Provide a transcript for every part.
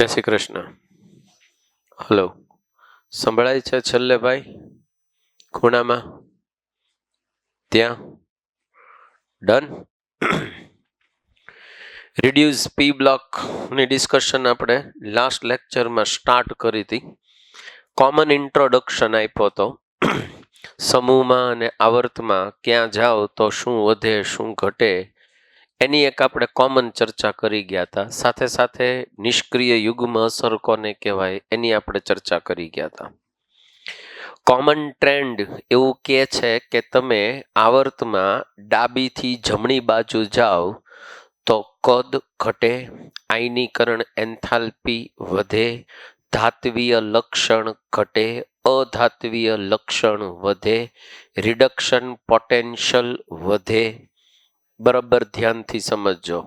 જય શ્રી કૃષ્ણ. હલો, સંભળાય છે છેલ્લે ભાઈ ખૂણામાં ત્યાં? ડન. રિડ્યુસ પી બ્લોકની ડિસ્કશન આપણે લાસ્ટ લેક્ચરમાં સ્ટાર્ટ કરી હતી. કોમન ઇન્ટ્રોડક્શન આપ્યો હતો. સમૂહમાં અને આવર્તમાં ક્યાં જાઓ તો શું વધે શું ઘટે એની એક આપણે કોમન ચર્ચા કરી ગયા હતા. સાથે સાથે નિષ્ક્રિય યુગ્મ અસર કોને કહેવાય એની આપણે ચર્ચા કરી ગયા હતા. કોમન ટ્રેન્ડ એવું કહે છે કે તમે આવર્તમાં ડાબીથી જમણી બાજુ જાઓ તો કદ ઘટે, આયનીકરણ એન્થાલ્પી વધે, ધાત્વીય લક્ષણ ઘટે, અધાત્વીય લક્ષણ વધે, રિડક્શન પોટેન્શિયલ વધે. બરાબર ધ્યાનથી સમજજો.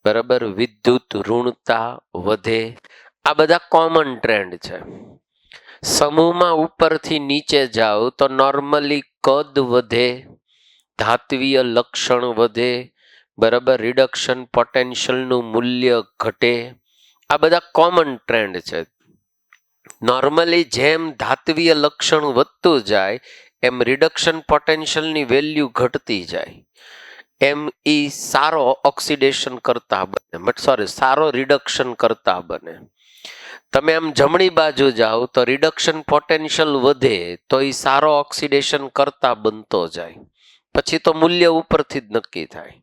બરાબર, વિદ્યુત ઋણતા વધે. આ બધા કોમન ટ્રેન્ડ છે. સમૂહમાં ઉપરથી નીચે જાઓ તો નોર્મલી કદ વધે, ધાત્વીય લક્ષણ વધે, બરાબર, રિડક્શન પોટેન્શિયલનું મૂલ્ય ઘટે. આ બધા કોમન ટ્રેન્ડ છે. નોર્મલી જેમ ધાત્વીય લક્ષણ વધતું જાય એમ રિડક્શન પોટેન્શિયલની વેલ્યુ ઘટતી જાય. એમ સારો ઓક્સિડેશન કરતા બને, સારો રિડક્શન કરતા બને. તમે આમ જમણી બાજુ જાઓ તો રિડક્શન પોટેન્શિયલ વધે તો એ સારો ઓક્સિડેશન કરતા બનતો જાય. પછી તો મૂલ્ય ઉપરથી જ નક્કી થાય.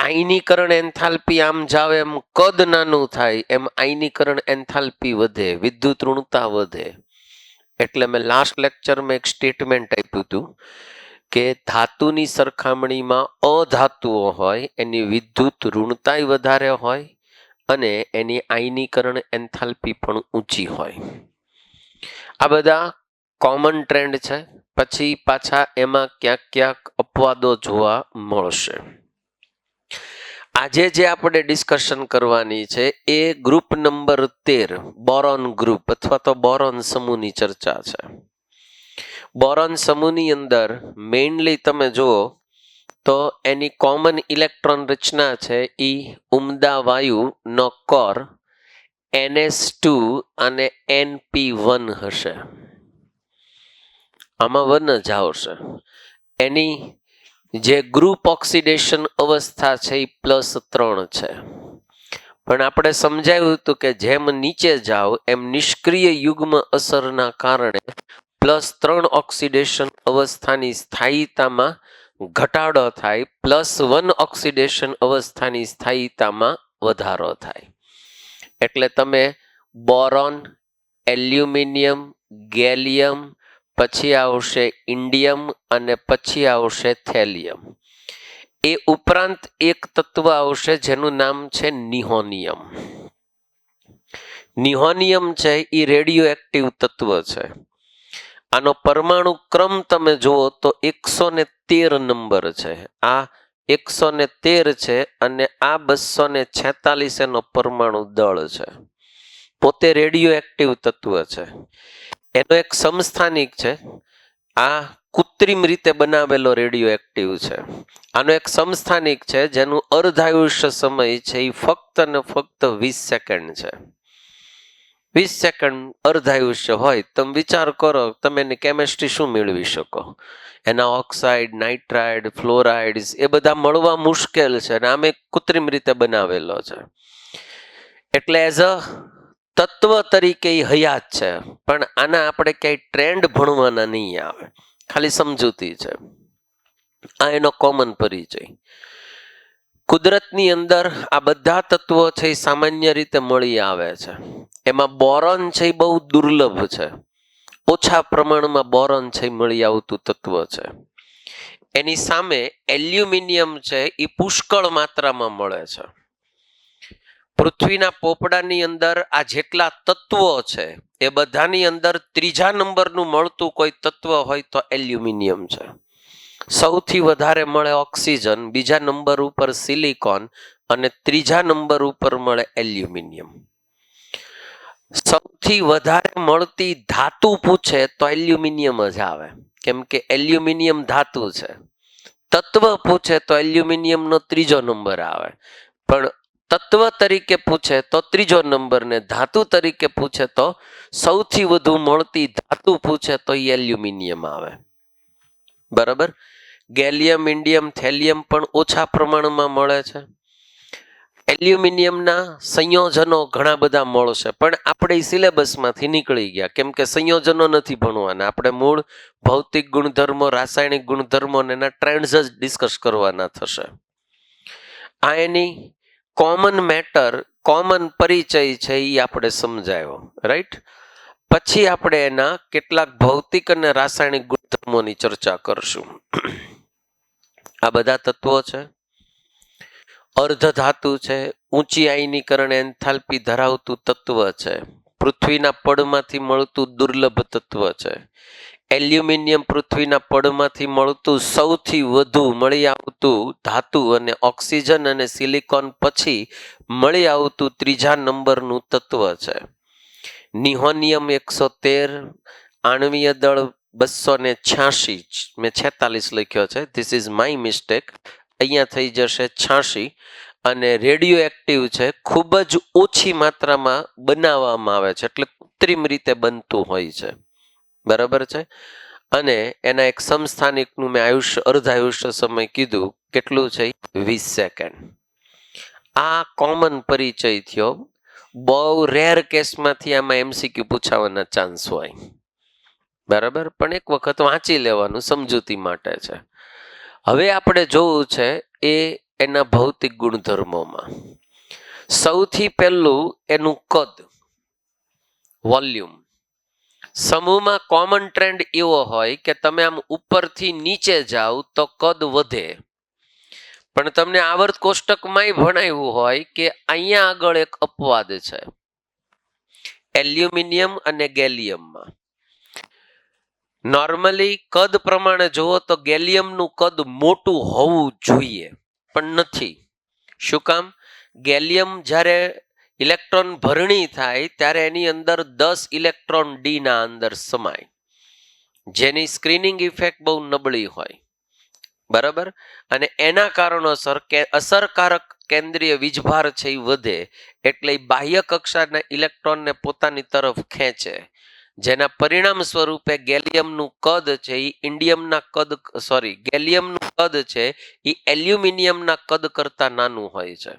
આયનીકરણ એન્થાલ્પી આમ જાવ એમ કદ નાનું થાય એમ આયનીકરણ એન્થાલ્પી વધે, વિદ્યુત ઋણતા વધે. એટલે મેં લાસ્ટ લેક્ચરમાં એક સ્ટેટમેન્ટ આપ્યું હતું કે ધાતુની સરખામણીમાં અધાતુઓ હોય એની વિદ્યુત ઋણતાય વધારે હોય અને એની આયનીકરણ એન્થાલ્પી પણ ઊંચી હોય. આ બધા કોમન ટ્રેન્ડ છે. પછી પાછા એમાં ક્યાંક ક્યાંક અપવાદો જોવા મળશે. આજે જે આપણે ડિસ્કશન કરવાની છે એ ગ્રુપ નંબર 13 બોરોન ગ્રુપ અથવા તો બોરોન સમૂહની ચર્ચા છે. બોરોન સમૂહની અંદર મેઇનલી તમે જુઓ તો એની કોમન ઇલેક્ટ્રોન રચના છે એ ઉમદા વાયુનો કોર NS2 અને NP1 હશે. આમાં 1 જ આવશે. એની જે ગ્રુપ ઓક્સિડેશન અવસ્થા છે એ +3 છે. પણ આપણે સમજાવ્યું હતું કે જેમ નીચે જાઓ એમ નિષ્ક્રિય યુગ્મ અસરના કારણે +3 ઓક્સિડેશન અવસ્થાની સ્થાયીતામાં ઘટાડો થાય, +1 ઓક્સિડેશન અવસ્થાની સ્થાયીતામાં વધારો થાય. એટલે તમે બોરોન, એલ્યુમિનિયમ, ગેલિયમ, પછી આવશે ઇન્ડિયમ અને પછી આવશે થેલિયમ. એ ઉપરાંત એક તત્વ આવશે જેનું નામ છે નિહોનિયમ. નિહોનિયમ છે એ રેડિયો એક્ટિવ તત્વ છે. આનો પરમાણુ ક્રમ તમે જુઓ તો 113 નંબર છે. આ 113 છે અને આ 246 એનો પરમાણુ દળ છે. પોતે રેડિયો એક્ટિવ તત્વ છે. એનો એક સમસ્થાનિક છે. આ કૃત્રિમ રીતે બનાવેલો રેડિયો એક્ટિવ છે. આનો એક સમસ્થાનિક છે જેનું અર્ધાયુષ્ય સમય છે એ ફક્ત ને ફક્ત 20 સેકન્ડ છે. 20 સેકન્ડ અર્ધાયુષ્ય હોય. તમે વિચાર કરો તમે એની કેમેસ્ટ્રી શું મેળવી શકો. એના ઓક્સાઇડ, નાઇટ્રાઇડ, ફ્લોરાઇડ્સ એ બધા મળવા મુશ્કેલ છે અને આમે કૃત્રિમ રીતે બનાવેલો છે. એટલે એઝ અ તત્વ તરીકે એ હયાત છે. પણ આના આપણે ક્યાંય ટ્રેન્ડ ભણવાના નહીં આવે, ખાલી સમજૂતી છે. આ એનો કોમન પરિચય. કુદરતની અંદર આ બધા તત્વો છે એ સામાન્ય રીતે મળી આવે છે. એમાં બોરોન છે એ બહુ દુર્લભ છે. ઓછા પ્રમાણમાં બોરોન છે એ મળી આવતું તત્વ છે. એની સામે એલ્યુમિનિયમ છે એ પુષ્કળ માત્રામાં મળે છે. પૃથ્વીના પોપડાની અંદર આ જેટલા તત્વો છે એ બધાની અંદર 3જા નંબરનું મળતું કોઈ તત્વ હોય તો એલ્યુમિનિયમ છે. સૌથી વધારે મળે ઓક્સિજન, બીજા નંબર ઉપર સિલિકોન અને 3જા નંબર ઉપર મળે એલ્યુમિનિયમ. સૌથી વધારે મળતી ધાતુ પૂછે તો એલ્યુમિનિયમ જ આવે, કેમ કે એલ્યુમિનિયમ ધાતુ છે. તત્વ પૂછે તો એલ્યુમિનિયમનો 3જો નંબર આવે. પણ તત્વ તરીકે પૂછે તો ત્રીજો નંબર, ને ધાતુ તરીકે પૂછે તો સૌથી વધુ મળતી ધાતુ પૂછે તો એલ્યુમિનિયમ આવે. બરાબર. ગેલિયમ, ઇન્ડિયમ, થેલિયમ પણ ઓછા પ્રમાણમાં મળે છે. એલ્યુમિનિયમના સંયોજનો ઘણા બધા મળશે, પણ આપણે સિલેબસમાંથી નીકળી ગયા, કેમ કે સંયોજનો નથી ભણવાના. આપણે મૂળ ભૌતિક ગુણધર્મો, રાસાયણિક ગુણધર્મો અને એના ટ્રેન્ડ્સ જ ડિસ્કસ કરવાના થશે. આ એની કોમન મેટર, કોમન પરિચય છે એ આપણે સમજાયો, રાઈટ. પછી આપણે એના કેટલાક ભૌતિક અને રાસાયણિક ગુણધર્મોની ચર્ચા કરશું. આ બધા તત્વો છે. અર્ધ ધાતુ છે, ઊંચી આયનીકરણ એન્થાલ્પી ધરાવતું તત્વ છે. પૃથ્વીના પડમાંથી મળતું દુર્લભ તત્વ છે. એલ્યુમિનિયમ પૃથ્વીના પડમાંથી મળતું સૌથી વધુ મળી આવતું ધાતુ અને ઓક્સિજન અને સિલિકોન પછી મળી આવતું ત્રીજા નંબરનું તત્વ છે. નિહોનિયમ 113, આણ્વીય દળ 286, મેં 46 લખ્યો છે, ધીસ ઇઝ માય મિસ્ટેક, અહીંયા થઈ જશે 86. અને રેડિયો એક્ટિવ છે, ખૂબ જ ઓછી માત્રામાં બનાવવામાં આવે છે, એટલે કૃત્રિમ રીતે બનતું હોય છે. બરાબર છે. અને એના એક સમસ્થાનિકનું મેં અર્ધાયુષ્ય સમય કીધું, કેટલું છે? 20 સેકન્ડ. આ કોમન પરિચય થયો. બહુ રેર કેસમાંથી આમાં MCQ પૂછાવાના ચાન્સ હોય. બરાબર, પણ એક વખત વાંચી લેવાનું સમજૂતી માટે છે. હવે આપણે જોવું છે એ એના ભૌતિક ગુણધર્મોમાં. સૌથી પહેલું એનું કદ, વોલ્યુમ. સમૂહમાં કોમન ટ્રેન્ડ એવો હોય કે તમે આમ ઉપરથી નીચે જાઓ તો કદ વધે, પણ તમને આવર્ત કોષ્ટકમાંય ભણાવ્યું હોય કે અહીંયા આગળ એક અપવાદ છે એલ્યુમિનિયમ અને ગેલિયમમાં. નોર્મલી કદ પ્રમાણે જુઓ તો ગેલિયમનું કદ મોટું હોવું જોઈએ, પણ નથી. શું કામ? ગેલિયમ જ્યારે ઇલેક્ટ્રોન ભરણી થાય ત્યારે એની અંદર 10 ઇલેક્ટ્રોન ડી ના અંદર સમાય, જેની સ્ક્રીનિંગ ઇફેક્ટ બહુ નબળી હોય. બરાબર. અને એના કારણોસર કે અસરકારક કેન્દ્રીય વીજભાર છે એ વધે, એટલે બાહ્ય કક્ષાના ઇલેક્ટ્રોનને પોતાની તરફ ખેંચે, જેના પરિણામ સ્વરૂપે ગેલિયમનું કદ છે એ ગેલિયમનું કદ છે એ એલ્યુમિનિયમના કદ કરતા નાનું હોય છે.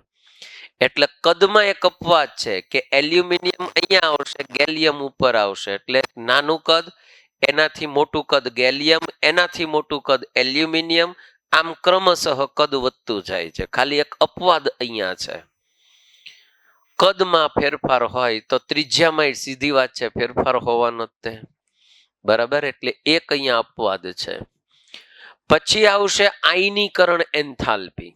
એટલે કદમાં એક અપવાદ છે કે એલ્યુમિનિયમ અહીંયા આવશે, ગેલિયમ ઉપર આવશે, એટલે નાનું કદ, એનાથી મોટું કદ ગેલિયમ, એનાથી મોટું કદ એલ્યુમિનિયમ, આમ ક્રમશઃ કદ વધતું જાય છે. ખાલી એક અપવાદ અહીંયા છે. કદમાં ફેરફાર હોય તો ત્રિજ્યામાં સીધી વાત છે, ફેરફાર હોવાનો જ તે. બરાબર, એટલે એક અહીંયા અપવાદ છે. પછી આવશે આયનીકરણ એન્થાલ્પી.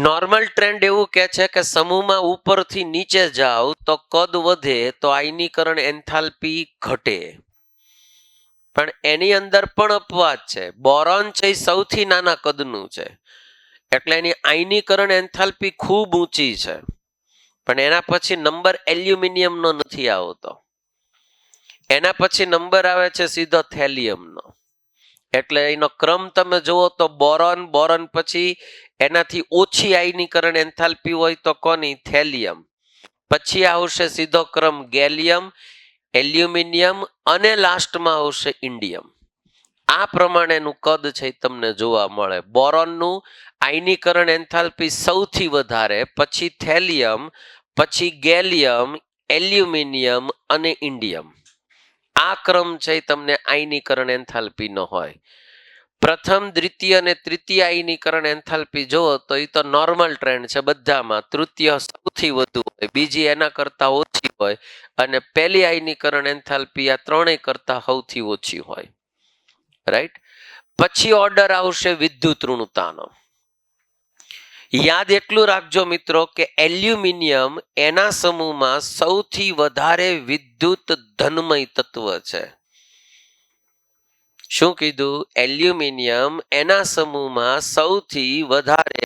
નોર્મલ ટ્રેન્ડ એવું કે છે કે સમૂહમાં ઉપરથી નીચે જાઓ તો કદ વધે તો આયનીકરણ એન્થાલ્પી ઘટે, પણ એની અંદર પણ અપવાદ છે. બોરોન છે એ સૌથી નાના કદનું છે, એટલે એની આયનીકરણ એન્થાલ્પી ખૂબ ઊંચી છે, પણ એના પછી નંબર એલ્યુમિનિયમનો નથી આવતો. એના પછી નંબર આવે છે સીધો થેલિયમનો. એટલે એનો ક્રમ તમે જુઓ તો બોરોન, બોરોન પછી એનાથી ઓછી આયનીકરણ એન્થાલ્પી હોય તો કોની? થેલિયમ. પછી આવશે સીધો ક્રમ ગેલિયમ, એલ્યુમિનિયમ અને લાસ્ટમાં આવશે ઇન્ડિયમ. આ પ્રમાણેનું કદ છે તમને જોવા મળે. બોરોનનું આયનીકરણ એન્થાલ્પી સૌથી વધારે, પછી થેલિયમ, પછી ગેલિયમ, એલ્યુમિનિયમ અને ઇન્ડિયમ. આ ક્રમ છે તમને આયનીકરણ એન્થાલ્પીનો હોય. પ્રથમ, દ્વિતીય અને તૃતીય આયનીકરણ એન્થાલ્પી જુઓ તો એ તો નોર્મલ ટ્રેન્ડ છે બધામાં. તૃતીય સૌથી વધુ હોય, બીજી એના કરતા ઓછી હોય, અને પહેલી આયનીકરણ એન્થાલ્પી આ ત્રણેય કરતા સૌથી ઓછી હોય. રાઈટ. પછી ઓર્ડર આવશે વિદ્યુત ઋણતાનો. યાદ એટલું રાખજો મિત્રો કે એલ્યુમિનિયમ એના સમૂહમાં સૌથી વધારે વિદ્યુત ધનમય તત્વ છે. શું કીધું? એલ્યુમિનિયમ એના સમૂહમાં સૌથી વધારે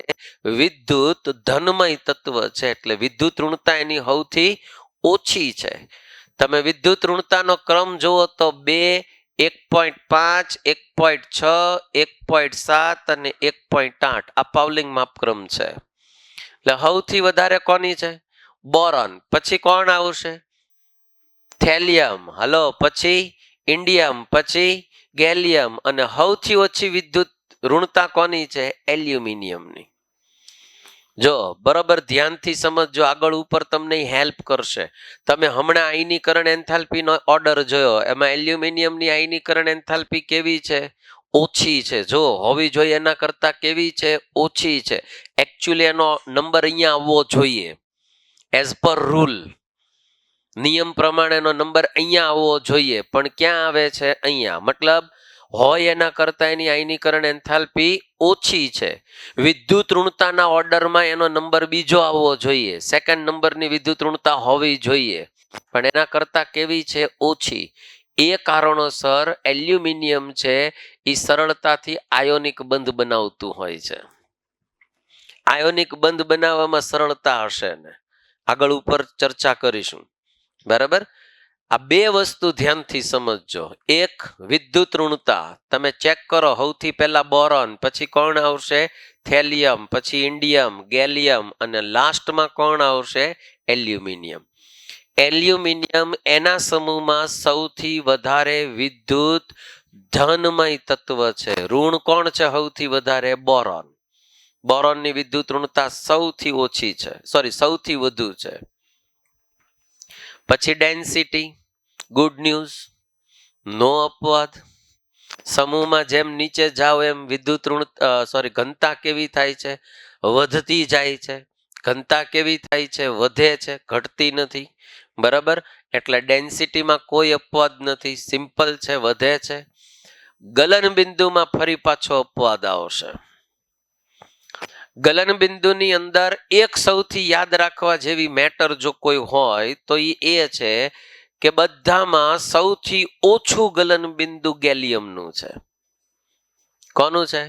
વિદ્યુત ધનમય તત્વ છે, એટલે વિદ્યુત ઋણતા એની સૌથી ઓછી છે. તમે વિદ્યુત ઋણતાનો ક્રમ જુઓ તો 2, 1.5, 1.6, 1.7 અને 1.8 આ પાવલિંગ માપક્રમ છે. એટલે સૌથી વધારે કોની છે? બોરોન. પછી કોણ આવશે? થેલિયમ. હલો, પછી ઇન્ડિયમ, પછી ગેલિયમ, અને સૌથી ઓછી વિદ્યુત ઋણતા કોની છે? એલ્યુમિનિયમની. જો બરાબર ધ્યાનથી સમજજો, આગળ ઉપર તમને હેલ્પ કરશે. તમે હમણાં આયનીકરણ એન્થાલ્પીનો ઓર્ડર જોયો, એમાં એલ્યુમિનિયમની આયનીકરણ એન્થાલ્પી કેવી છે? ઓછી છે. જો હોવી જોઈએ એના કરતા કેવી છે? ઓછી છે. એકચ્યુઅલી એનો નંબર અહીંયા આવવો જોઈએ, એઝ પર રૂલ, નિયમ પ્રમાણેનો નંબર અહીંયા આવવો જોઈએ, પણ ક્યાં આવે છે? અહીંયા. મતલબ હોય એના કરતા એની આયનીકરણ એન્થાલ્પી ઓછી છે. વિદ્યુત ઋણતાના ઓર્ડરમાં એનો નંબર બીજો આવવો જોઈએ, સેકન્ડ નંબરની વિદ્યુત ઋણતા હોવી જોઈએ, પણ એના કરતા કેવી છે? ઓછી. એ કારણોસર એલ્યુમિનિયમ છે એ સરળતાથી આયોનિક બંધ બનાવતું હોય છે. આયોનિક બંધ બનાવવામાં સરળતા હશે ને, આગળ ઉપર ચર્ચા કરીશું. બરાબર. આ બે વસ્તુ ધ્યાનથી સમજજો. એક, વિદ્યુત ઋણતા તમે ચેક કરો. સૌથી પહેલા બોરોન, પછી કોણ આવશે? થેલિયમ, પછી ઇન્ડિયમ, ગેલિયમ, અને લાસ્ટમાં કોણ આવશે? એલ્યુમિનિયમ. એલ્યુમિનિયમ એના સમૂહમાં સૌથી વધારે વિદ્યુત ધનમય તત્વ છે. ઋણ કોણ છે સૌથી વધારે? બોરોન. બોરોનની વિદ્યુત ઋણતા સૌથી ઓછી છે, સૌથી વધુ છે. પછી ડેન્સિટી, ગુડ ન્યૂઝ, નો અપવાદ. સમૂહમાં જેમ નીચે જાઓ એમ વિદ્યુત ઘનતા કેવી થાય છે? વધતી જાય છે. ઘનતા કેવી થાય છે? વધે છે, ઘટતી નથી. બરાબર. એટલે ડેન્સિટીમાં કોઈ અપવાદ નથી, સિમ્પલ છે, વધે છે. ગલન બિંદુમાં ફરી પાછો અપવાદ આવશે. ગલન બિંદુની અંદર એક સૌથી યાદ રાખવા જેવી મેટર જો કોઈ હોય તો એ છે કે બધામાં સૌથી ઓછું ગલન બિંદુ ગેલિયમનું છે. કોનું છે?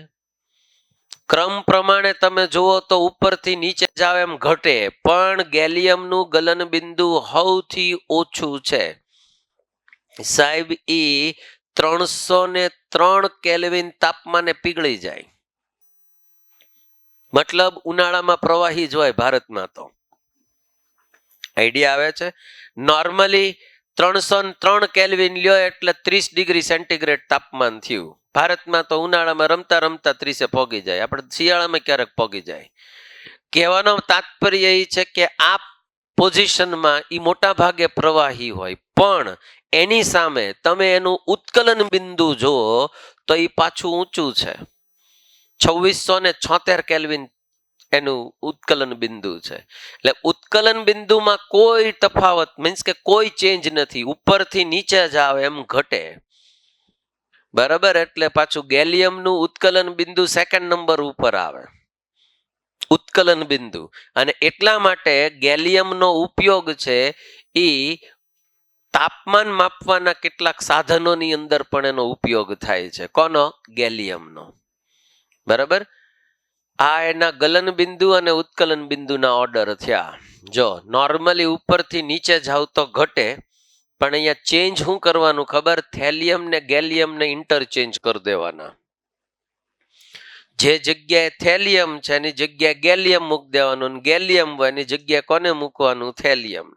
ક્રમ પ્રમાણે તમે જુઓ તો ઉપરથી નીચે જાવ એમ ઘટે, પણ ગેલિયમનું ગલન બિંદુ સૌથી ઓછું છે. સાહેબ, એ 303 કેલ્વિન તાપમાને પીગળી જાય. મતલબ ઉનાળામાં પ્રવાહી જ હોય ભારતમાં. તો આઈડિયા આવે છે? નોર્મલી 303 કેલ્વિન લ્યો એટલે 30 ડિગ્રી સેન્ટીગ્રેડ તાપમાન થયું. ભારતમાં તો ઉનાળામાં રમતા રમતા 30 પોગી જાય, આપણે શિયાળામાં ક્યારેક પોગી જાય. કહેવાનો તાત્પર્ય એ છે કે આ પોઝિશનમાં એ મોટા ભાગે પ્રવાહી હોય, પણ એની સામે તમે એનું ઉત્કલન બિંદુ જુઓ તો એ પાછું ઊંચું છે. 2676 કેલ્વિન એનું ઉત્કલન બિંદુ છે. એટલે ઉત્કલન બિંદુમાં કોઈ તફાવત, મીન્સ કે કોઈ ચેન્જ નથી. ઉપરથી નીચે જાવ એમ ઘટે. બરાબર. એટલે પાછું ગેલિયમનું ઉત્કલન બિંદુ સેકન્ડ નંબર ઉપર આવે, ઉત્કલન બિંદુ. અને એટલા માટે ગેલિયમનો ઉપયોગ છે એ તાપમાન માપવાના કેટલાક સાધનોની અંદર પણ એનો ઉપયોગ થાય છે. કોનો? ગેલિયમનો. બરાબર. આ એના ગલન બિંદુ અને ઉત્કલન બિંદુના ઓર્ડર થયા. જો નોર્મલી ઉપરથી નીચે જાવ તો ઘટે, પણ અહીંયા ચેન્જ શું કરવાનું ખબર? થેલિયમ ને ગેલિયમ ને ઇન્ટરચેન્જ કરી દેવાના. જે જગ્યાએ થેલિયમ છે એની જગ્યાએ ગેલિયમ મૂકી દેવાનું, ગેલિયમ હોય એની જગ્યાએ કોને મૂકવાનું? થેલિયમ.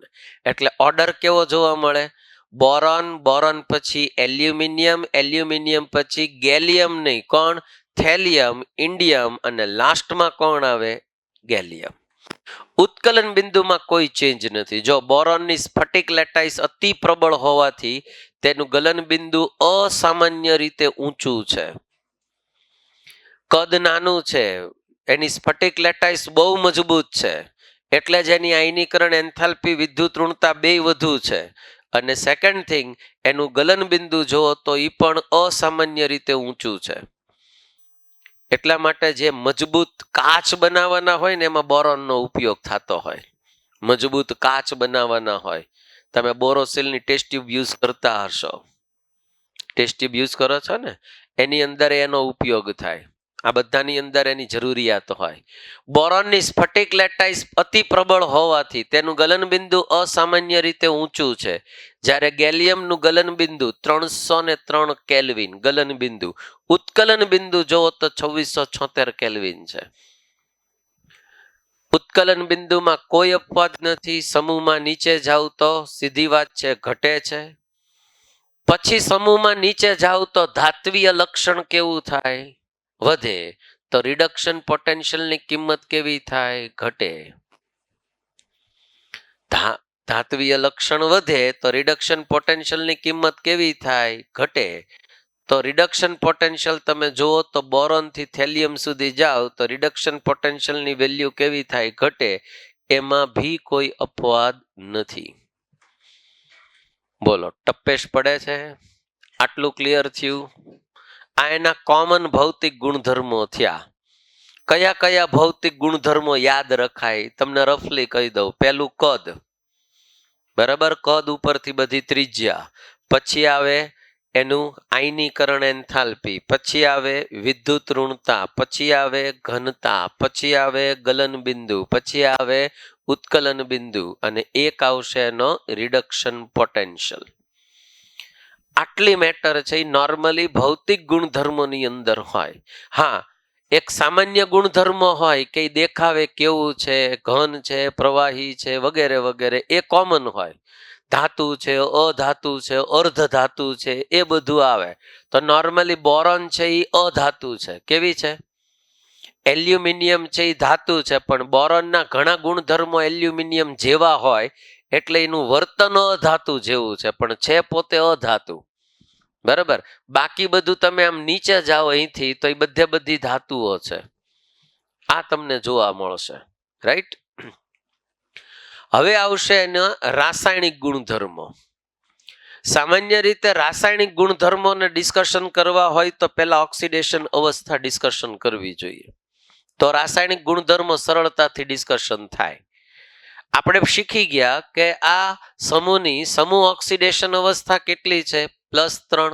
એટલે ઓર્ડર કેવો જોવા મળે? બોરોન, બોરોન પછી એલ્યુમિનિયમ, એલ્યુમિનિયમ પછી ગેલિયમ નહીં, કોણ? થેલિયમ, ઇન્ડિયમ, અને લાસ્ટમાં કોણ આવે? ગેલિયમ. ઉત્કલન બિંદુમાં કોઈ ચેન્જ નથી. જો બોરોનની સ્ફટિક લેટાઈસ અતિ પ્રબળ હોવાથી તેનું ગલન બિંદુ અસામાન્ય રીતે ઊંચું છે. કદ નાનું છે, એની સ્ફટિક લેટાઈસ બહુ મજબૂત છે, એટલે જ એની આયનીકરણ એન્થાલ્પી વિદ્યુત ઋણતા બે વધુ છે. અને સેકન્ડ થિંગ, એનું ગલન બિંદુ જુઓ તો એ પણ અસામાન્ય રીતે ઊંચું છે. એટલા માટે જે મજબૂત કાચ બનાવવાના હોય ને એમાં બોરોનનો ઉપયોગ થતો હોય. મજબૂત કાચ બનાવવાના હોય, તમે બોરોસિલની ટેસ્ટ ટ્યુબ યુઝ કરતા હશો, ટેસ્ટ ટ્યુબ યુઝ કરો છો ને, એની અંદર એનો ઉપયોગ થાય. આ બધાની અંદર એની જરૂરિયાત હોય. બોરોનની સ્ફટિક લેટાઈસ અતિ પ્રબળ હોવાથી તેનું ગલન બિંદુ અસામાન્ય રીતે ઊંચું છે, જ્યારે ગેલિયમનું ગલન બિંદુ 303 કેલ્વિન ગલન બિંદુ. ઉત્કલન બિંદુ જોવો તો 2676 કેલ્વિન છે. ઉત્કલન બિંદુમાં કોઈ અપવાદ નથી. સમૂહમાં નીચે જાવ તો સીધી વાત છે, ઘટે છે. પછી સમૂહમાં નીચે જાવ તો ધાત્વીય લક્ષણ કેવું થાય? વધે. તો રિડક્શન પોટેન્શિયલની કિંમત કેવી થાય? ઘટે. ધાત્વીય લક્ષણ વધે તો રિડક્શન પોટેન્શિયલની કિંમત કેવી થાય? ઘટે. તો રિડક્શન પોટેન્શિયલ તમે જુઓ તો બોરોન થી થેલિયમ સુધી જાઓ તો રિડક્શન પોટેન્શિયલની વેલ્યુ કેવી થાય? ઘટે. એમાં ભી કોઈ અપવાદ નથી. બોલો, ટપ્પેશ પડે છે? આટલું ક્લિયર થયું? આ એના કોમન ભૌતિક ગુણધર્મો થયા. કયા કયા ભૌતિક ગુણધર્મો યાદ રખાય તમને રફલી કહી દઉં. પહેલું કદ, બરાબર, કદ ઉપરથી બધી ત્રિજ્યા. પછી આવે એનું આયનીકરણ એન્થાલ્પી, પછી આવે વિદ્યુત ઋણતા, પછી આવે ઘનતા, પછી આવે ગલન બિંદુ, પછી આવે ઉત્કલન બિંદુ અને એક આવશે એનો રિડક્શન પોટેન્શિયલ. આટલી મેટર છે એ નોર્મલી ભૌતિક ગુણધર્મોની અંદર હોય. હા, એક સામાન્ય ગુણધર્મ હોય કે દેખાવે કેવું છે, ઘન છે, પ્રવાહી છે, વગેરે વગેરે, એ કોમન હોય. ધાતુ છે, અધાતુ છે, અર્ધ ધાતુ છે, એ બધું આવે. તો નોર્મલી બોરોન છે એ અધાતુ છે. કેવી છે? એલ્યુમિનિયમ છે એ ધાતુ છે, પણ બોરોનના ઘણા ગુણધર્મો એલ્યુમિનિયમ જેવા હોય એટલે એનું વર્તન અધાતુ જેવું છે, પણ છે પોતે અધાતુ. બરાબર. બાકી બધું તમે આમ નીચે જાઓ અહીંથી તો એ બધી ધાતુઓ છે. આ તમને જોવા મળશે. રાઈટ? હવે આવશે એના રાસાયણિક ગુણધર્મો. સામાન્ય રીતે રાસાયણિક ગુણધર્મોને ડિસ્કશન કરવા હોય તો પહેલા ઓક્સિડેશન અવસ્થા ડિસ્કશન કરવી જોઈએ. તો રાસાયણિક ગુણધર્મો સરળતાથી ડિસ્કશન થાય. આપણે શીખી ગયા કે આ સમૂહની સમૂહ ઓક્સિડેશન અવસ્થા કેટલી છે? +3.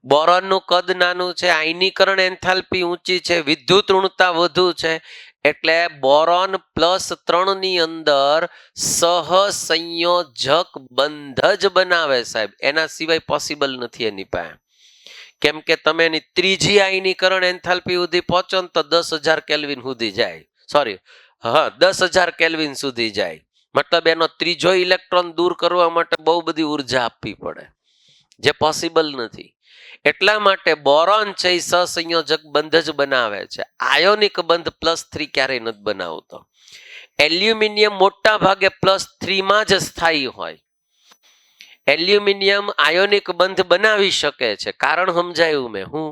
બોરોનનું કદ નાનું છે, આયનીકરણ એન્થાલ્પી ઊંચી છે, વિદ્યુત ઋણતા વધુ છે, એટલે બોરોન +3 ની અંદર સહસંયોજક બંધ જ બનાવે સાહેબ. એના સિવાય પોસિબલ નથી એની પાસે. કેમ કે તમે એની ત્રીજી આયનીકરણ એન્થાલ્પી સુધી પહોંચો ને તો 10,000 કેલ્વિન સુધી જાય. સોરી, 10,000 કેલ્વિન સુધી જાય. મતલબ એનો ત્રીજો ઇલેક્ટ્રોન દૂર કરવા માટે બહુ બધી ઉર્જા આપવી પડે, જે પોસિબલ નથી. એટલા માટે બોરોન છે એ સહસંયોજક બંધ જ બનાવે છે. આયોનિક બંધ +3 ક્યારેય નથી બનાવતો. એલ્યુમિનિયમ મોટા ભાગે +3 માં જ સ્થાયી હોય. એલ્યુમિનિયમ આયોનિક બંધ બનાવી શકે છે. કારણ સમજાયું મેં. હું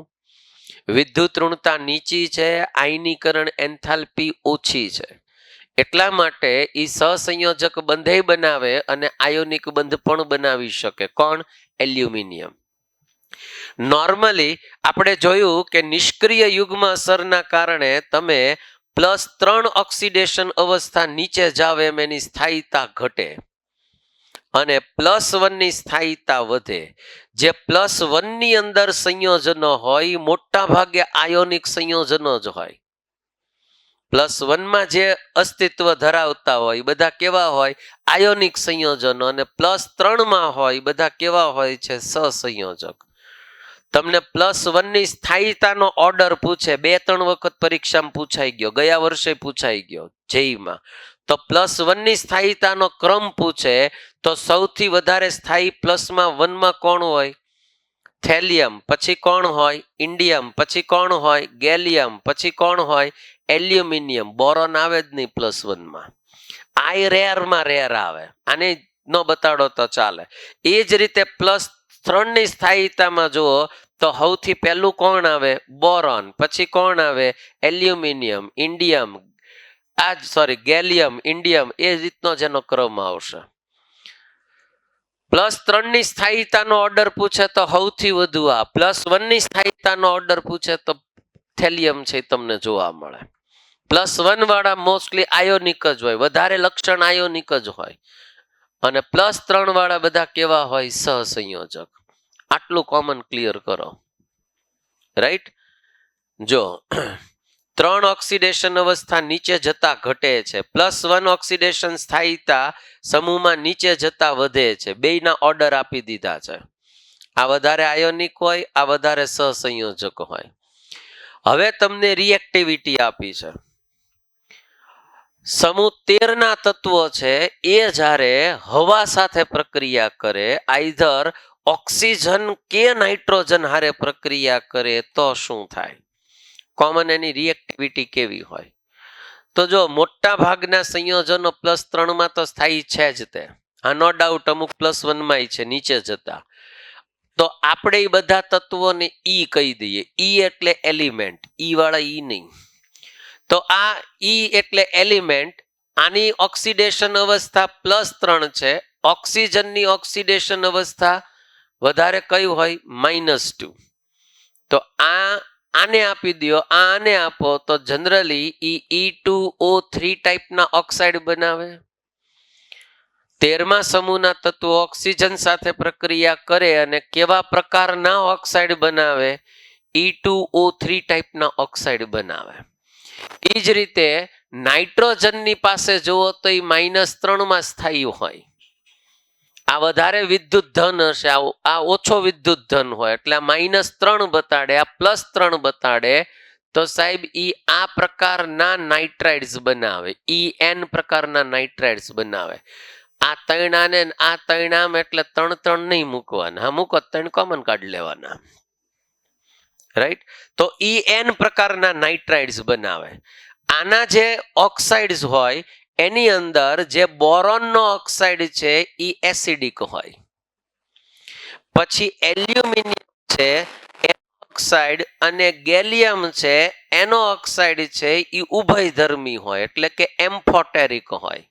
વિદ્યુત ઋણતા નીચી છે, આયનીકરણ એન્થાલ્પી ઓછી છે, એટલા માટે એ સહસંયોજક બંધે બનાવે અને આયોનિક બંધ પણ બનાવી શકે. કોણ? એલ્યુમિનિયમ. નોર્મલી આપણે જોયું કે નિષ્ક્રિય યુગ્મ અસરના કારણે તમે +3 ઓક્સિડેશન અવસ્થા નીચે જાવ એમ એની સ્થાયીતા ઘટે અને +1 ની સ્થાયીતા વધે. જે +1 ની અંદર સંયોજનો હોય મોટા ભાગે આયોનિક સંયોજનો જ હોય. +1 માં જે અસ્તિત્વ ધરાવતા હોય બધા કેવા હોય? આયોનિક સંયોજનો. અને +3 માં હોય બધા કેવા હોય છે? સહસંયોજક. તમને +1 ની સ્થાયીતાનો ઓર્ડર પૂછે, 2-3 વખત પરીક્ષામાં પૂછાઈ ગયો, ગયા વર્ષે પૂછાઈ ગયો જેઈમાં. તો +1 ની સ્થાયીતાનો ક્રમ પૂછે તો સૌથી વધારે સ્થાયી +1 માં કોણ હોય? થેલિયમ. પછી કોણ હોય? ઇન્ડિયમ. પછી કોણ હોય? ગેલિયમ. પછી કોણ હોય? એલ્યુમિનિયમ. બોરોન આવે જ નહીં +1 માં. આ રેરમાં રેર આવે. આને ન બતાડો તો ચાલે. એ જ રીતે +3 ની સ્થાયીતામાં જુઓ તો સૌથી પહેલું કોણ આવે? બોરોન. પછી કોણ આવે? Aluminium, indium, gallium, indium. એ રીતનો જેનો ક્રમ આવશે. +3 ની સ્થાયીતાનો ઓર્ડર પૂછે તો સૌથી વધુ આ. +1 ની સ્થાયીતાનો ઓર્ડર પૂછે તો થેલિયમ છે તમને જોવા મળે. +1 વાળા મોસ્ટલી આયોનિક જ હોય, વધારે લક્ષણ આયોનિક જ હોય. અને +3 વાળા બધા કેવા હોય? સહસંયોજક. આટલું કોમન ક્લિયર કરો. રાઈટ? જો 3 ઓક્સિડેશન અવસ્થા નીચે જતા ઘટે છે, +1 ઓક્સિડેશન સ્થાયીતા સમૂહમાં નીચે જતા વધે છે. બેયના ઓર્ડર આપી દીધા છે. આ વધારે આયોનિક હોય, આ વધારે સહસંયોજક હોય. હવે તમને રિએક્ટિવિટી આપી છે. સમૂહ 13 ના તત્વો છે એ જ્યારે હવા સાથે પ્રક્રિયા કરે, આઈધર ઓક્સિજન કે નાઇટ્રોજન હારે પ્રક્રિયા કરે તો શું થાય? કોમન એની રિએક્ટિવિટી કેવી હોય? તો જો મોટા ભાગના સંયોજનો +3 માં તો સ્થાયી છે જ તે, આ નો ડાઉટ અમુક +1 માં છે નીચે જતા. તો આપણે એ બધા તત્વોને ઈ કહી દઈએ. ઈ એટલે એલિમેન્ટ, ઈ વાળા ઈ નહીં. તો આ ઈ એટલે એલિમેન્ટ, આની ઓક્સિડેશન અવસ્થા +3 છે. ઓક્સિજનની ઓક્સિડેશન અવસ્થા વધારે કઈ હોય? -2. તો આને આપી દો, આને આપો તો જનરલી ઈ E2O3 ટાઈપના ઓક્સાઇડ બનાવે. 13મા સમૂહના તત્વો ઓક્સિજન સાથે પ્રક્રિયા કરે અને કેવા પ્રકારના ઓક્સાઇડ બનાવે? E2O3 ટાઈપના ઓક્સાઇડ બનાવે. એ જ રીતે નાઇટ્રોજનની પાસે જુઓ તો એ -3 માં સ્થાયી હોય. આ વધારે વિદ્યુત ધન હશે, આ ઓછો વિદ્યુત ધન હોય, એટલે આ -3 બતાડે, આ +3 બતાડે. તો સાહેબ ઈ આ પ્રકારના નાઇટ્રાઇડ્સ બનાવે, En પ્રકારના નાઇટ્રાઇડ્સ બનાવે. આ 3 આને આ 3 આમ એટલે 3 નહીં મૂકવાના, હા મૂકો 3 કોમન કાઢી લેવાના, રાઈટ. તો En પ્રકારના નાઇટ્રાઇડ્સ બનાવે. આના જે ઓક્સાઇડ્સ હોય એની અંદર જે બોરોનનો ઓક્સાઇડ છે એ એસિડિક હોય. પછી એલ્યુમિનિયમ છે એનો ઓક્સાઇડ અને ગેલિયમ છે એનો ઓક્સાઇડ છે એ ઉભયધર્મી હોય, એટલે કે એમ્ફોટેરિક હોય.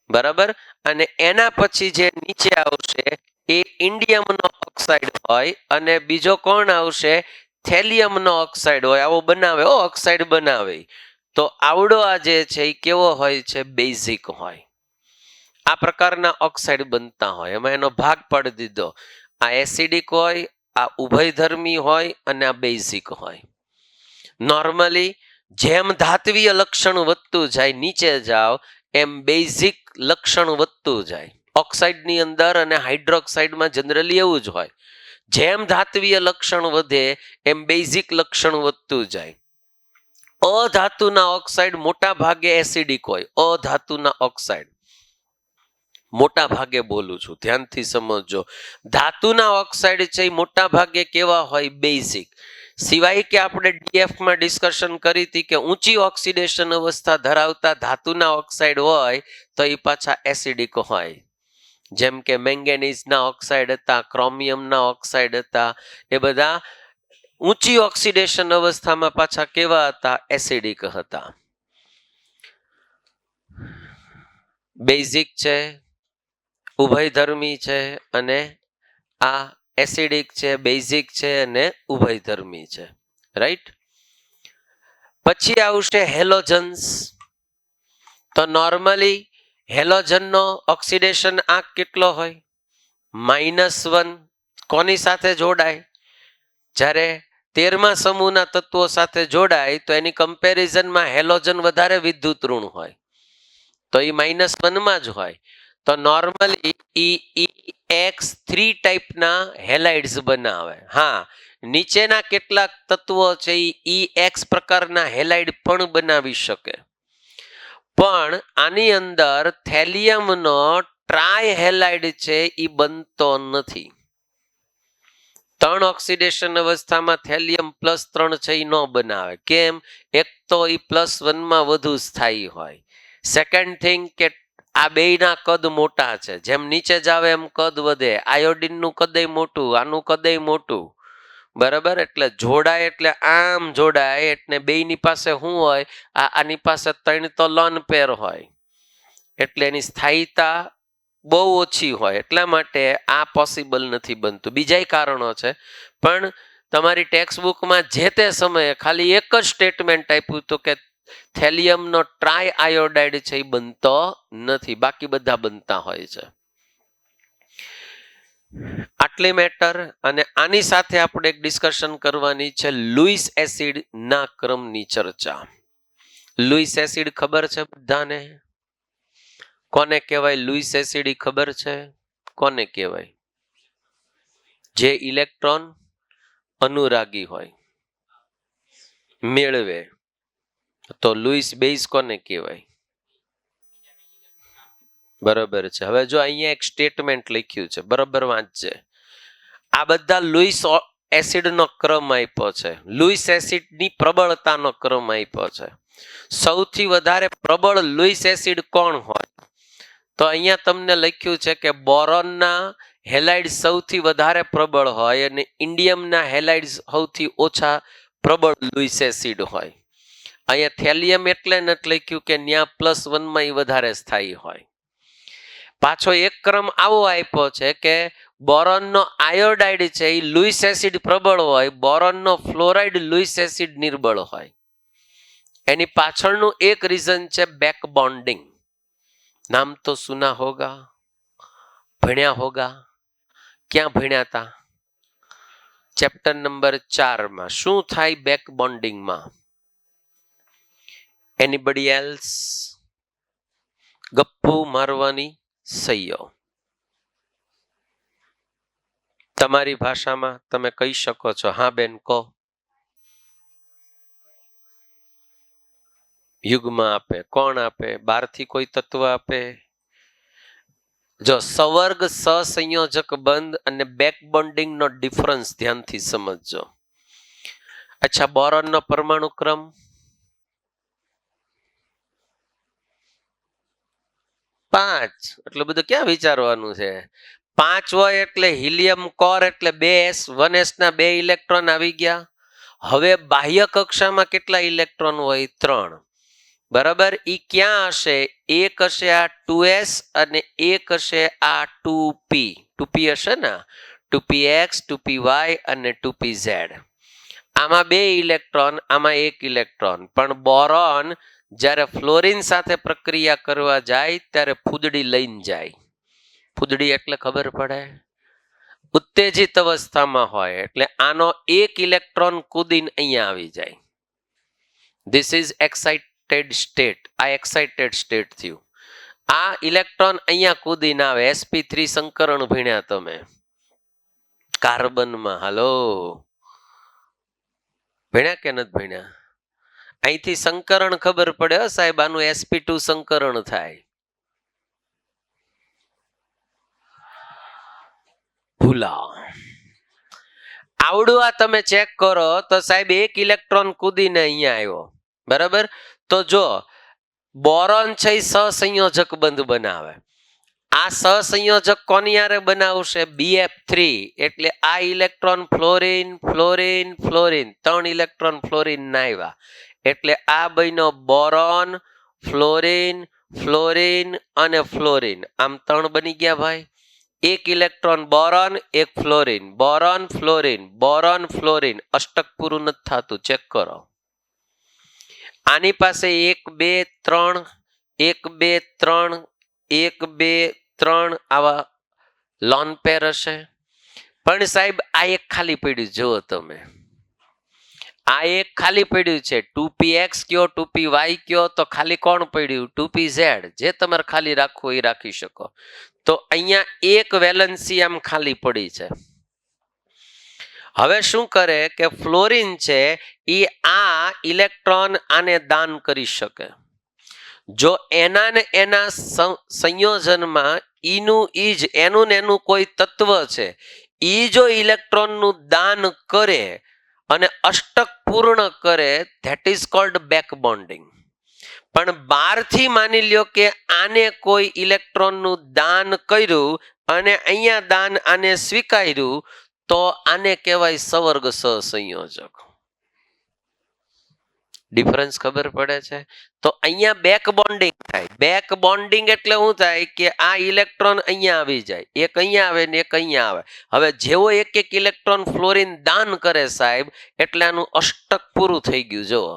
બરાબર. અને એના પછી જે નીચે આવશે એ ઇન્ડિયમનો ઓક્સાઇડ હોય અને બીજો કોણ આવશે? થેલિયમનો ઓક્સાઇડ હોય. આવો બનાવે, ઓક્સાઇડ બનાવે. તો આવડો આ જે છે એ કેવો હોય છે? બેઝિક હોય. આ પ્રકારના ઓક્સાઇડ બનતા હોય. એમાં એનો ભાગ પાડી દીધો, આ એસિડિક હોય, આ ઉભયધર્મી હોય અને આ બેઝિક હોય. નોર્મલી જેમ ધાત્વીય લક્ષણ વધતું જાય, નીચે જાઓ એમ બેઝિક લક્ષણ વધતું જાય. ઓક્સાઇડની અંદર અને હાઇડ્રોક્સાઇડમાં જનરલી એવું જ હોય. જેમ ધાત્વીય લક્ષણ વધે એમ બેઝિક લક્ષણ વધતું જાય. અધાતુના ઓક્સાઇડ મોટા ભાગે એસિડિક હોય. અધાતુના ઓક્સાઇડ મોટા ભાગે બોલું છું, ધ્યાનથી સમજજો. ધાતુના ઓક્સાઇડ છે એ મોટા ભાગે કેવા હોય? બેઝિક. સિવાય કે આપણે ડીએફમાં ડિસ્કશન કરી હતી કે ઊંચી ઓક્સિડેશન અવસ્થા ધરાવતા ધાતુના ઓક્સાઇડ હોય તો એ પાછા એસિડિક હોય. જેમ કે મેંગેનીઝના ઓક્સાઇડ હતા, ક્રોમિયમના ઓક્સાઇડ હતા, એ બધા ઊંચી ઓક્સિડેશન અવસ્થામાં પાછા કેવા હતા? એસિડિક હતા. બેઝિક છે, ઉભયધર્મી છે અને આ એસિડિક છે, બેઝિક છે અને ઉભયધર્મી છે, રાઈટ. પછી આવશે હેલોજન્સ. તો નોર્મલી હેલોજનનો ઓક્સિડેશન આંક કેટલો હોય? -1. કોની સાથે જોડાય? જ્યારે 13મા સમૂહના તત્વો સાથે જોડાય તો એની કમ્પેરિઝનમાં હેલોજન વધારે વિદ્યુત ઋણ હોય, તો એ -1 માં જ હોય. તો નોર્મલી EX3 ટાઈપના હેલાઇડ્સ બનાવે. હા, નીચેના કેટલાક તત્વો છે એ EX પ્રકારના હેલાઇડ પણ બનાવી શકે, પણ આની અંદર થેલિયમનો ટ્રાય હેલાઇડ છે એ બનતો નથી. 3 ઓક્સિડેશન અવસ્થામાં થેલિયમ +3 છે એ ન બનાવે. કેમ? એક તો એ +1 માં વધુ સ્થાયી હોય. સેકન્ડ થિંગ કે આ બેયના કદ મોટા છે, જેમ નીચે જાવે એમ કદ વધે. આયોડિનનું કદય મોટું, આનું કદય મોટું, બરાબર. એટલે જોડાય એટલે આમ જોડાય, એટલે બેયની પાસે શું હોય? આની પાસે 3 તો લોન પેર હોય, એટલે એની સ્થાયીતા બહુ ઓછી હોય. એટલા માટે આ પોસિબલ નથી બનતું. બીજા કારણો છે, પણ તમારી ટેક્સ્ટબુકમાં જે તે સમયે ખાલી એક જ સ્ટેટમેન્ટ આપ્યું હતું કે થેલિયમનો ટ્રાય આયોડાઇડ છે એ બનતો નથી, બાકી બધા બનતા હોય છે. આટલી મેટર. અને આની સાથે આપણે એક ડિસ્કશન કરવાની છે લુઈસ એસિડ ના ક્રમની ચર્ચા. લુઈસ એસિડ ખબર છે બધાને? કોને કહેવાય લુઈસ એસિડ? ખબર છે કોને કહેવાય? જે ઇલેક્ટ્રોન અનુરાગી હોય, મેળવે. તો લુઈસ બેઝ કોને કહેવાય? બરાબર છે. હવે જો અહીંયા એક સ્ટેટમેન્ટ લખ્યું છે, બરાબર વાંચજે. આ બધા લુઈસ એસિડનો ક્રમ આપ્યો છે, લુઈસ એસિડની પ્રબળતાનો ક્રમ આપ્યો છે. સૌથી વધારે પ્રબળ લુઈસ એસિડ કોણ હોય? તો અહીંયા તમને લખ્યું છે કે બોરોનના હેલાઇડ સૌથી વધારે પ્રબળ હોય અને ઇન્ડિયમના હેલાઇડ સૌથી ઓછા પ્રબળ લુઈસ એસિડ હોય. અહીંયા થેલિયમ એટલે નથી લખ્યું કે ન્યા +1 એ વધારે સ્થાયી હોય. પાછો એક ક્રમ આવો આપ્યો છે કે બોરોનનો આયોડાઇડ છે એ લુઈસ એસિડ પ્રબળ હોય, બોરોનનો ફ્લોરાઇડ લુઈસ એસિડ નિર્બળ હોય. એની પાછળનું એક રીઝન છે બેક બોન્ડિંગ. નામ તો સુના હોગા, ભણ્યા હોગા. ક્યાં ભણ્યા હતા? ચેપ્ટર નંબર 4 માં. શું થાય બેક બોન્ડિંગમાં? Anybody else? ગપ્પુ મારવાની સહીઓ. તમારી ભાષામાં તમે કહી શકો છો. હા બેન કહો. યુગ્મ આપે. કોણ આપે? બહારથી કોઈ તત્વ આપે? જો સવર્ગ સહસંયોજક બંધ અને બેક બોન્ડિંગ નો ડિફરન્સ ધ્યાનથી સમજજો. અચ્છા, બોરોનનો પરમાણુ ક્રમ પાંચ. એટલું બધું ક્યાં વિચારવાનું છે? 5 હોય એટલે હિલિયમ કોર એટલે 2s, 1s ના 2 ઇલેક્ટ્રોન આવી ગયા. હવે બાહ્ય કક્ષામાં કેટલા ઇલેક્ટ્રોન હોય? 3. બરાબર. ઈ ક્યાં હશે? એક હશે આ 2s અને એક હશે આ 2p. 2p હશે ને, 2px, 2py અને 2pz. આમાં 2 ઇલેક્ટ્રોન, આમાં 1 ઇલેક્ટ્રોન. પણ બોરોન જ્યારે ફ્લોરિન સાથે પ્રક્રિયા કરવા જાય ત્યારે ફૂદડી લઈને જાય. ફૂદડી એટલે ખબર પડે? ઉત્તેજિત અવસ્થામાં હોય એટલે આનો 1 ઇલેક્ટ્રોન કૂદીને અહીંયા આવી જાય. This is excited state. આ એક્સાઇટેડ સ્ટેટ થયું. આ ઇલેક્ટ્રોન અહીંયા કૂદીને આવે. sp3 સંકરણ ભણ્યા તમે કાર્બનમાં. હાલો, ભણ્યા કે નથી ભણ્યા? અહીંથી સંકરણ ખબર પડે હો સાહેબ. આનું sp2 સંકરણ થાય. ભૂલા આવડું આ તમે ચેક કરો તો સાહેબ 1 ઇલેક્ટ્રોન કૂદીને અહીંયા આવ્યો. બરાબર. તો જો બોરોન છે એ સહસંયોજક બંધ બનાવે. આ સહસંયોજક કોની હારે બનાવશે? BF3. એટલે આ electron fluorine, fluorine, fluorine. 3 electron fluorine ના આવ્યા. એટલે આ બન્યો બોરોન, ફ્લોરિન, ફ્લોરિન અને ફ્લોરિન. આમ 3 બની ગયા ભાઈ. 1 electron boron, 1 fluorine, boron, fluorine, boron, fluorine. અષ્ટક પૂરું નથી થતું, ચેક કરો. આની પાસે 1 2 3, 1 2 3, 1 2 3 આવા લોન પેર હશે. પણ સાહેબ આ એક ખાલી પડ્યું. જુઓ તમે, આ એક ખાલી પડ્યું છે. 2px કયો, 2py કયો, તો ખાલી કોણ પડ્યું? 2pz. જે તમારે ખાલી રાખવું એ રાખી શકો. તો અહીંયા એક વેલેન્સી આમ ખાલી પડી છે. હવે શું કરે કે ફ્લોરિન છે એ આ ઇલેક્ટ્રોન આને દાન કરી શકે. જો એના ને એના સંયોજનમાં ઈનું ઈજ એનું ને એનું કોઈ તત્વ છે, ઈ જો ઇલેક્ટ્રોનનું દાન કરે અને અષ્ટક પૂર્ણ કરે, that is called back bonding. પણ બહારથી માની લ્યો કે આને કોઈ ઇલેક્ટ્રોનનું દાન કર્યું અને અહીંયા દાન આને સ્વીકાર્યું, તો આને કહેવાય સવર્ગ સહસંયોજક. ડિફરન્સ ખબર પડે છે? તો અહીંયા બેક બોન્ડિંગ થાય. બેક બોન્ડિંગ એટલે શું થાય કે આ ઇલેક્ટ્રોન અહીંયા આવી જાય, એક અહીંયા આવે ને એક અહીંયા આવે. હવે જેવો એક એક ઇલેક્ટ્રોન ફ્લોરિન દાન કરે સાહેબ, એટલે આનું અષ્ટક પૂરું થઈ ગયું. જુઓ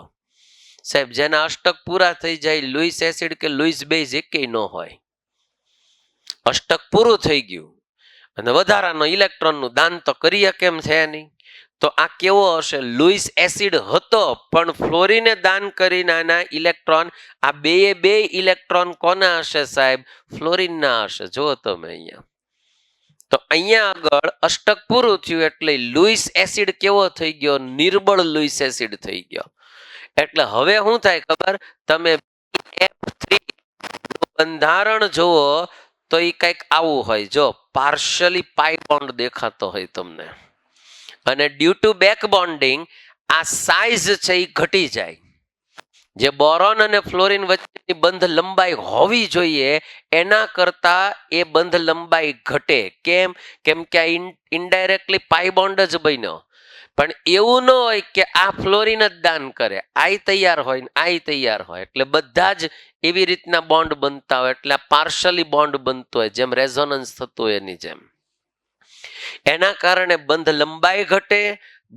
સાહેબ, જેના અષ્ટક પૂરા થઈ જાય, લુઈસ એસિડ કે લુઈસ બેઝ એકેય ન હોય. અષ્ટક પૂરું થઈ ગયું અને વધારાનો ઇલેક્ટ્રોનનું દાન તો કરીએ કેમ છે નહીં. તો આ કેવો હશે? લુઈસ એસિડ હતો પણ ફ્લોરિને દાન કરીને આના ઇલેક્ટ્રોન, આ બે ઇલેક્ટ્રોન કોના હશે સાહેબ? ફ્લોરિનના હશે. જુઓ તમે અહીંયા. તો અહીંયા આગળ અષ્ટક પૂરું થયું એટલે લુઈસ એસિડ કેવો થઈ ગયો? નિર્બળ લુઈસ એસિડ થઈ ગયો. એટલે હવે શું થાય ખબર? તમે BF3 બંધારણ જુઓ તો એ કંઈક આવું હોય, જો પાર્શિયલી પાઈ બોન્ડ દેખાતો હોય તમને, અને ડ્યુ ટુ બેક બોન્ડિંગ આ સાઇઝ છે એ ઘટી જાય. જે બોરોન અને ફ્લોરિન વચ્ચેની બંધ લંબાઈ હોવી જોઈએ એના કરતા એ બંધ લંબાઈ ઘટે. કેમ? કેમ કે આ ઇનડાયરેક્ટલી પાઈ બોન્ડ જ બન્યો. પણ એવું ન હોય કે આ ફ્લોરિન જ દાન કરે, આ તૈયાર હોય ને આ તૈયાર હોય, એટલે બધા જ એવી રીતના બોન્ડ બનતા હોય, એટલે પાર્શિયલી બોન્ડ બનતો હોય, જેમ રેઝોનન્સ થતું હોય એની જેમ. એના કારણે બંધ લંબાઈ ઘટે,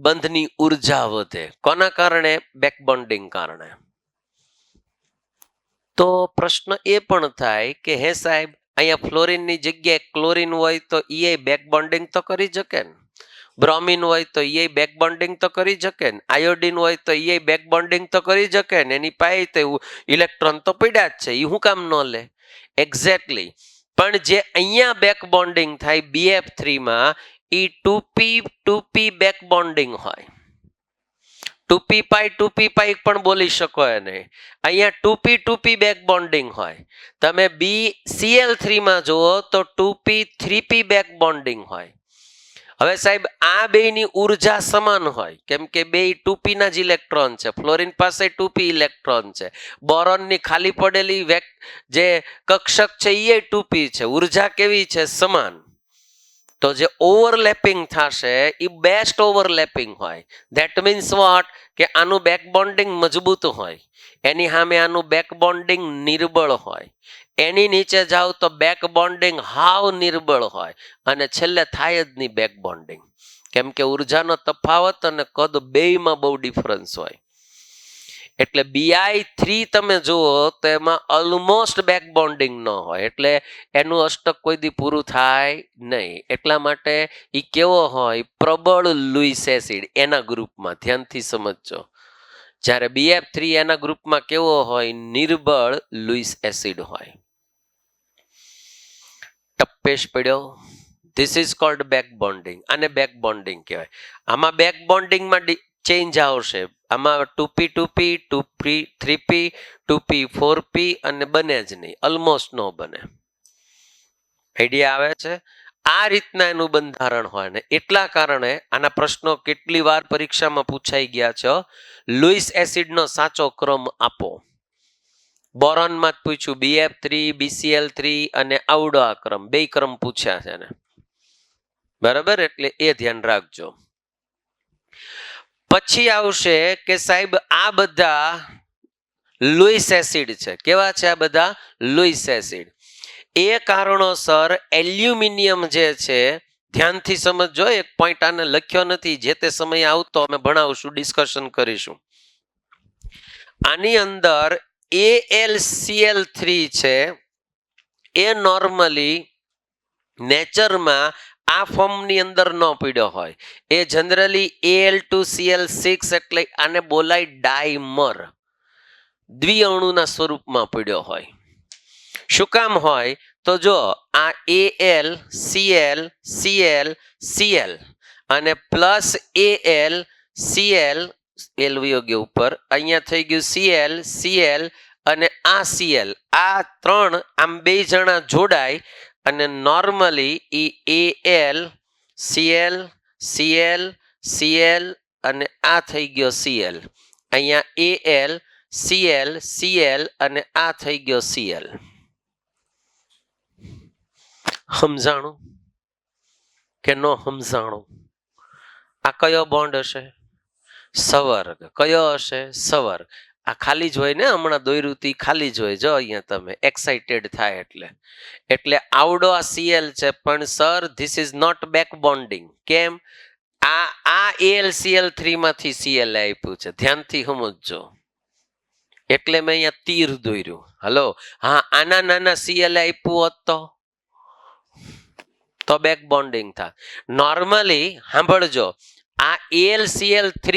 બંધની ઉર્જા વધે. કોના કારણે? બેક બોન્ડિંગ કારણે. તો પ્રશ્ન એ પણ થાય કે હે સાહેબ, અહીંયા ફ્લોરિનની જગ્યાએ ક્લોરિન હોય તો એ બેક બોન્ડિંગ તો કરી શકે ને, બ્રોમિન હોય તો એ બેક બોન્ડિંગ તો કરી શકે ને, આયોડિન હોય તો એ બેક બોન્ડિંગ તો કરી શકે ને, એની પાસે તો ઇલેક્ટ્રોન તો પડ્યા જ છે, એ શું કામ ન લે? એક્ઝેક્ટલી. પણ જે અહીંયા બેક બોન્ડિંગ થાય BF3 માં એ 2p બેક બોન્ડિંગ હોય. 2p પાઈ પણ બોલી શકો એને. અહીંયા 2p બેક બોન્ડિંગ હોય. તમે BCl3 માં જુઓ તો 2p 3p બેક બોન્ડિંગ હોય. હવે સાહેબ આ બેની ઉર્જા સમાન હોય, કેમ કે બે 2p ના જ ઇલેક્ટ્રોન છે. ફ્લોરિન પાસે 2p ઇલેક્ટ્રોન છે. બોરોનની ખાલી પડેલી જે કક્ષક છે એ 2p છે. ઉર્જા કેવી છે? સમાન. તો જે ઓવરલેપિંગ થશે એ બેસ્ટ ઓવરલેપિંગ હોય. That means what? કે આનું બેક બોન્ડિંગ મજબૂત હોય, એની સામે આનું બેક બોન્ડિંગ નિર્બળ હોય. એની નીચે જાવ તો બેક બોન્ડિંગ હાવ નિર્બળ હોય, અને છેલ્લે થાય જ નહીં બેક બોન્ડિંગ, કેમ કે ઉર્જાનો તફાવત અને કદ બેયમાં બહુ ડિફરન્સ હોય. એટલે BI3 તમે જુઓ તો એમાં ઓલમોસ્ટ બેક બોન્ડિંગ ન હોય, એટલે એનું અષ્ટક કોઈ દી પૂરું થાય નહીં. એટલા માટે એ કેવો હોય? પ્રબળ લુઈસ એસિડ એના ગ્રુપમાં. ધ્યાનથી સમજજો. જ્યારે BF3 એના ગ્રુપમાં કેવો હોય? નિર્બળ લુઈસ એસિડ હોય. ટપ્પેશ પડ્યો? This is called back bonding. આને બેક બોન્ડિંગ કહેવાય. આમાં બેક બોન્ડિંગમાં ચેન્જ આવશે. આમાં 2p 3p 2p 4p અને બને જ નહીં, ઓલમોસ્ટ નો બને. આઈડિયા આવે છે? આ રીતના એનું બંધારણ હોય ને એટલા કારણે આના પ્રશ્નો કેટલી વાર પરીક્ષામાં પૂછાઈ ગયા છે. લુઈસ એસિડનો સાચો ક્રમ આપો. બોરોનમાં જ પૂછ્યું, BF3 BCl3 અને આવડો આ ક્રમ, બે ક્રમ પૂછ્યા છે ને, બરાબર? એટલે એ ધ્યાન રાખજો. પછી આવશે કે સાહેબ આ બધા લુઈસ એસિડ છે. કેવા છે આ બધા? Louis acid. એ કારણોસર એલ્યુમિનિયમ જે છે, ધ્યાનથી સમજો, એક પોઈન્ટ આને લખ્યો નથી, જે તે સમયે આવતો અમે ભણાવશું, ડિસ્કશન કરીશું. આની અંદર AlCl3 છે એ નોર્મલી નેચરમાં આ ફોર્મની અંદર ન પડ્યો હોય. એ જનરલી Al2Cl6 એટલે આને બોલાય ડાયમર, દ્વિઅણુના સ્વરૂપમાં પડ્યો હોય. શું કામ હોય? તો જો આ Al Cl Cl Cl અને પ્લસ Al Cl L વિયોગ્ય ઉપર, અહીંયા થઈ ગયું Cl Cl અને આ Cl, આ ત્રણ આમ બે જણા જોડાય અને normally Al Cl Cl Cl અને આ થઈ ગયો Cl. અહીંયા Al Cl Cl અને આ થઈ ગયો Cl. સમજાણું કે ન સમજાણું? આ કયો બોન્ડ હશે? સવર્ગ. કયો હશે? સવર્ગ. આ ખાલી જ હોય ને, હમણાં દોયરુતી ખાલી જ હોય. જો અહીંયા તમે એક્સાઇટેડ થાય એટલે આવડો આ Cl છે, પણ sir this is not back bonding. કેમ? આ AlCl3 માંથી Cl આપ્યું છે, ધ્યાનથી સમજજો. એટલે મેં અહીંયા તીર દોર્યું. હલો, હા, આના નાના Cl આપ્યું હોત તો બેક બોન્ડિંગ થાય. નોર્મલી સાંભળજો, આ AlCl3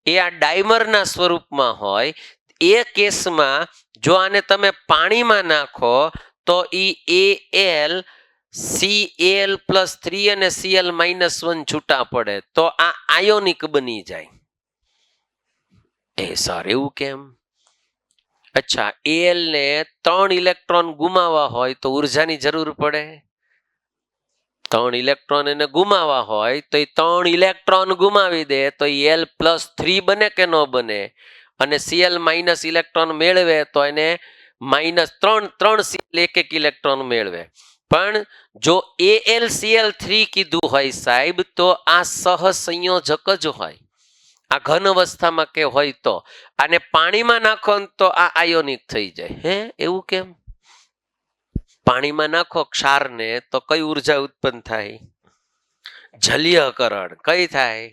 એ આ ડાયમરના સ્વરૂપમાં હોય. એ કેસમાં જો આને તમે પાણીમાં નાખો તો Al Cl+3 અને Cl-1 છૂટા પડે, તો આ આયોનિક બની જાય. એ સર એવું કેમ? અચ્છા, Al ને 3 ઇલેક્ટ્રોન ગુમાવવા હોય તો ઉર્જાની જરૂર પડે. 3 ઇલેક્ટ્રોન એને ગુમાવવા હોય તો એ 3 ઇલેક્ટ્રોન ગુમાવી દે તો L+3 બને કે ન બને? અને Cl માઇનસ ઇલેક્ટ્રોન મેળવે તો એને -3 Cl એક ઇલેક્ટ્રોન મેળવે. પણ જો AlCl3 કીધું હોય સાહેબ તો આ સહસંયોજક જ હોય. આ ઘન અવસ્થામાં કે હોય તો આને પાણીમાં નાખો તો આ આયોનિક થઈ જાય. હે, એવું કેમ? પાણીમાં નાખો ક્ષારને તો કઈ ઉર્જા ઉત્પન્ન થાય? જલીયકરણ. કઈ થાય?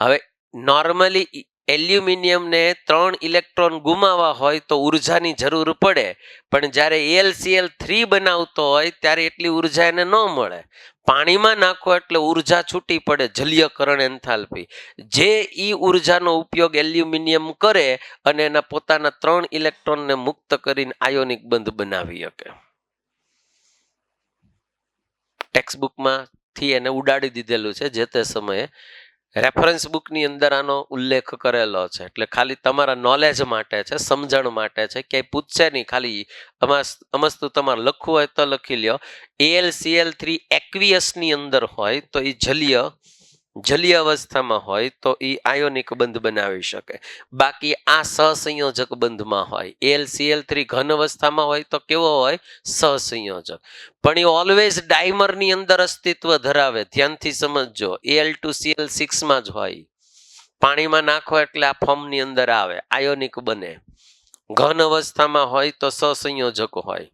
હવે નોર્મલી એલ્યુમિનિયમને 3 ઇલેક્ટ્રોન ગુમાવવા હોય તો ઉર્જાની જરૂર પડે, પણ જ્યારે AlCl3 બનાવતો હોય ત્યારે એટલી ઉર્જા એને ન મળે. પાણીમાં નાખો એટલે ઉર્જા છૂટી પડે, જલીયકરણ એન્થાલ્પી. જે ઈ ઉર્જાનો ઉપયોગ એલ્યુમિનિયમ કરે અને એના પોતાના 3 ઇલેક્ટ્રોનને મુક્ત કરીને આયોનિક બંધ બનાવી શકે. ટેક્સ્ટ બુકમાંથી એને ઉડાડી દીધેલું છે જે તે સમયે. રેફરન્સ બુકની અંદર આનો ઉલ્લેખ કરેલો છે, એટલે ખાલી તમારા નોલેજ માટે છે, સમજણ માટે છે. ક્યાંય પૂછશે નહીં, ખાલી અમસ્તું તમારે લખવું હોય તો લખી લ્યો. AlCl3 એક્વિયસની અંદર હોય તો એ જલીય અવસ્થામાં હોય તો એ આયોનિક બંધ બનાવી શકે. બાકી આ સહસંયોજક બંધમાં હોય. AlCl3 ઘન અવસ્થામાં હોય તો કેવો હોય? સહસંયોજક. પણ એ ઓલવેઝ ડાયમરની અંદર અસ્તિત્વ ધરાવે. ધ્યાનથી સમજજો. Al2Cl6 માં જ હોય. પાણીમાં નાખો એટલે આ ફોર્મની અંદર આવે, આયોનિક બને. ઘન અવસ્થામાં હોય તો સહસંયોજક હોય.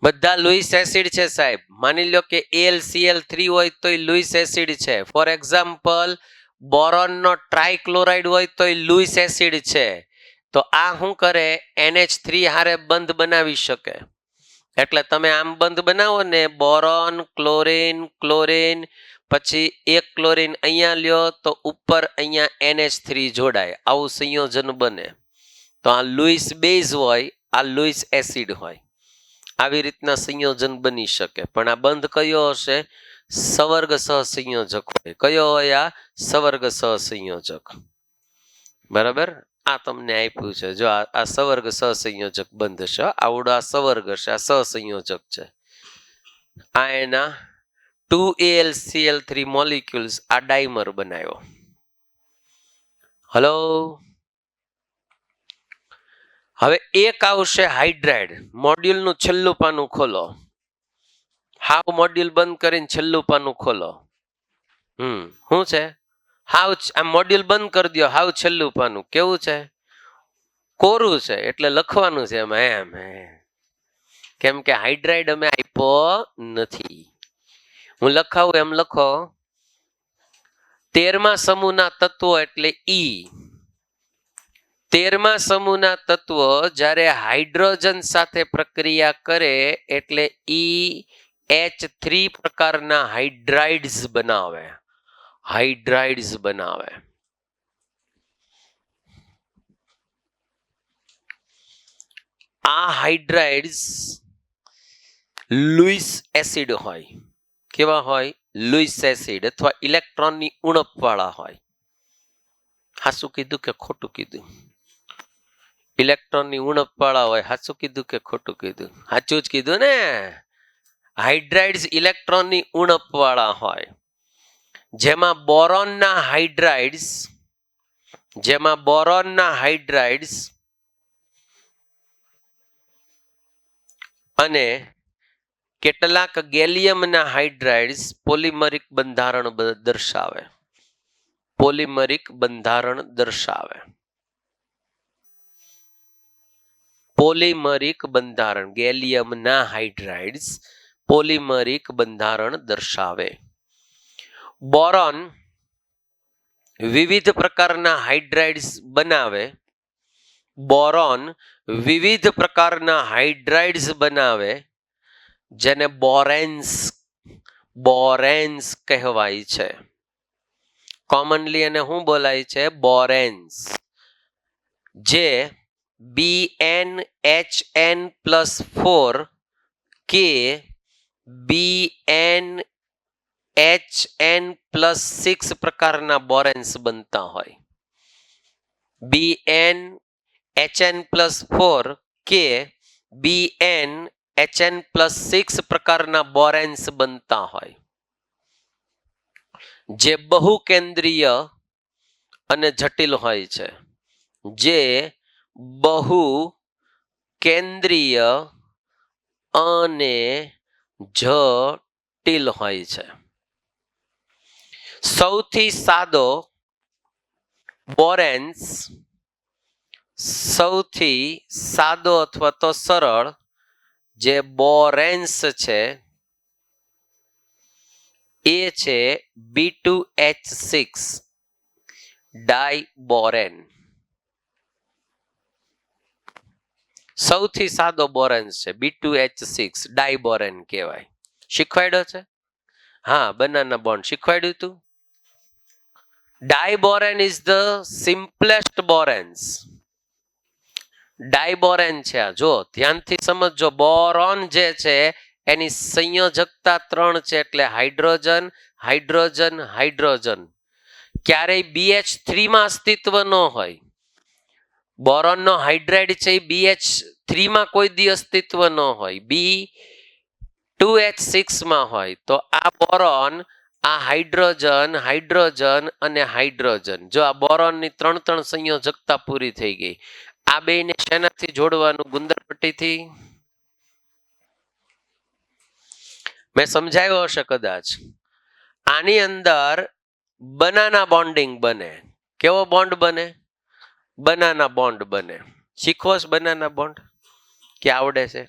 બધા લુઈસ એસિડ છે સાહેબ. માની લો કે AlCl3 હોય તો એ લુઈસ એસિડ છે. ફોર એક્ઝામ્પલ બોરોનનો ટ્રાઇક્લોરાઇડ હોય તો એ લુઈસ એસિડ છે. તો આ શું કરે? NH3 હારે બંધ બનાવી શકે. એટલે તમે આમ બંધ બનાવો ને, બોરોન ક્લોરીન ક્લોરીન, પછી એક ક્લોરીન અહીંયા લ્યો તો ઉપર અહીંયા NH3 જોડાય, આવું સંયોજન બને. તો આ લુઈસ બેઝ હોય, આ લુઈસ એસિડ હોય. આવી રીતના સંયોજન બની શકે. પણ આ બંધ કયો હશે? સવર્ગ સહસંયોજક હોય. કયો હોય? આ સવર્ગ સહસંયોજક. બરાબર? આ તમને આપ્યું છે. જો આ સવર્ગ સહસંયોજક બંધ છે. આવડો આ સવર્ગ છે, આ સહસંયોજક છે. આ એના 2AlCl3 મોલિક્યુલ્સ આ ડાયમર બનાવ્યો. હલો. હવે એક આવશે હાઇડ્રાઇડ. મોડ્યુલનું છેલ્લું પાનું ખોલો. હાવ મોડ્યુલ બંધ કરીને છેલ્લું પાનું ખોલો. શું છે? હાવ આ મોડ્યુલ બંધ કરી દો. હાવ છેલ્લું પાનું કેવું છે? કોરું છે. એટલે લખવાનું છે એમાં એમ. કેમ કે હાઇડ્રાઇડ અમે આપ્યો નથી. હું લખાવું એમ લખો. 13મા સમૂહના તત્વો એટલે ઈ. 13મા સમૂહના તત્વો જ્યારે હાઇડ્રોજન સાથે પ્રક્રિયા કરે એટલે EH3 પ્રકારના હાઇડ્રાઇડ્સ બનાવે. હાઇડ્રાઇડ્સ બનાવે. આ હાઇડ્રાઇડ્સ લુઈસ એસિડ હોય. કેવા હોય? લુઈસ એસિડ અથવા ઇલેક્ટ્રોનની ઉણપવાળા હોય. હાચું કીધું કે ખોટું કીધું? ઇલેક્ટ્રોનની ઉણપવાળા હોય. હાચું કીધું કે ખોટું કીધું? સાચું જ કીધું ને. હાઇડ્રાઇડ્સ ઇલેક્ટ્રોનની ઉણપવાળા હોય. જેમાં બોરોનના હાઇડ્રાઇડ્સ અને કેટલાક ગેલિયમના હાઇડ્રાઇડ્સ પોલિમરિક બંધારણ દર્શાવે. પોલિમરિક બંધારણ દર્શાવે. પોલિમરિક બંધારણ. ગેલિયમના હાઇડ્રાઇડ્સ પોલિમરિક બંધારણ દર્શાવે. બોરોન વિવિધ પ્રકારના હાઇડ્રાઇડ્સ બનાવે. બોરોન વિવિધ પ્રકારના હાઇડ્રાઇડ્સ બનાવે જેને બોરેન્સ કહેવાય છે. કોમનલી એને શું બોલાય છે? બોરેન્સ. જે BnHn+4 કે BnHn+6 પ્રકારના બોરેન્સ બનતા હોય. BnHn+4 કે BnHn+6 પ્રકારના બોરેન્સ બનતા હોય, જે બહુકેન્દ્રીય અને જટિલ હોય છે. જે બહુ કેન્દ્રીય અને જટિલ હોય છે. સૌથી સાદો બોરેન્સ, સૌથી સાદો અથવા તો સરળ જે બોરેન્સ છે એ છે B2H6 ડાયબોરેન. સૌથી સાદો બોરેન્સ છે B2H6 ડાયબોરેન કહેવાય. શીખવાડ્યો છે? હા, બનાના બોન્ડ શીખવાડ્યું હતું. Diborane is the simplest boranes. Diborane છે આ, જો ધ્યાનથી સમજજો. બોરોન જે છે એની સંયોજકતા 3 છે, એટલે હાઇડ્રોજન હાઇડ્રોજન હાઇડ્રોજન. ક્યારેય BH3 માં અસ્તિત્વ ન હોય. બોરોનનો હાઇડ્રાઇડ છે એ BH3 માં કોઈ દી અસ્તિત્વ ન હોય, B2H6 માં હોય. તો આ બોરોન, આ હાઇડ્રોજન હાઇડ્રોજન અને હાઇડ્રોજન, જો આ બોરોનની 3 સંયોજકતા પૂરી થઈ ગઈ. આ બેને શેનાથી જોડવાનું? ગુંદર પટ્ટીથી. મેં સમજાવ્યો હશે કદાચ. આની અંદર બનાના બોન્ડિંગ બને. કેવો બોન્ડ બને? બનાના બોન્ડ બને. શીખવો છે બનાના બોન્ડ કે આવડે છે?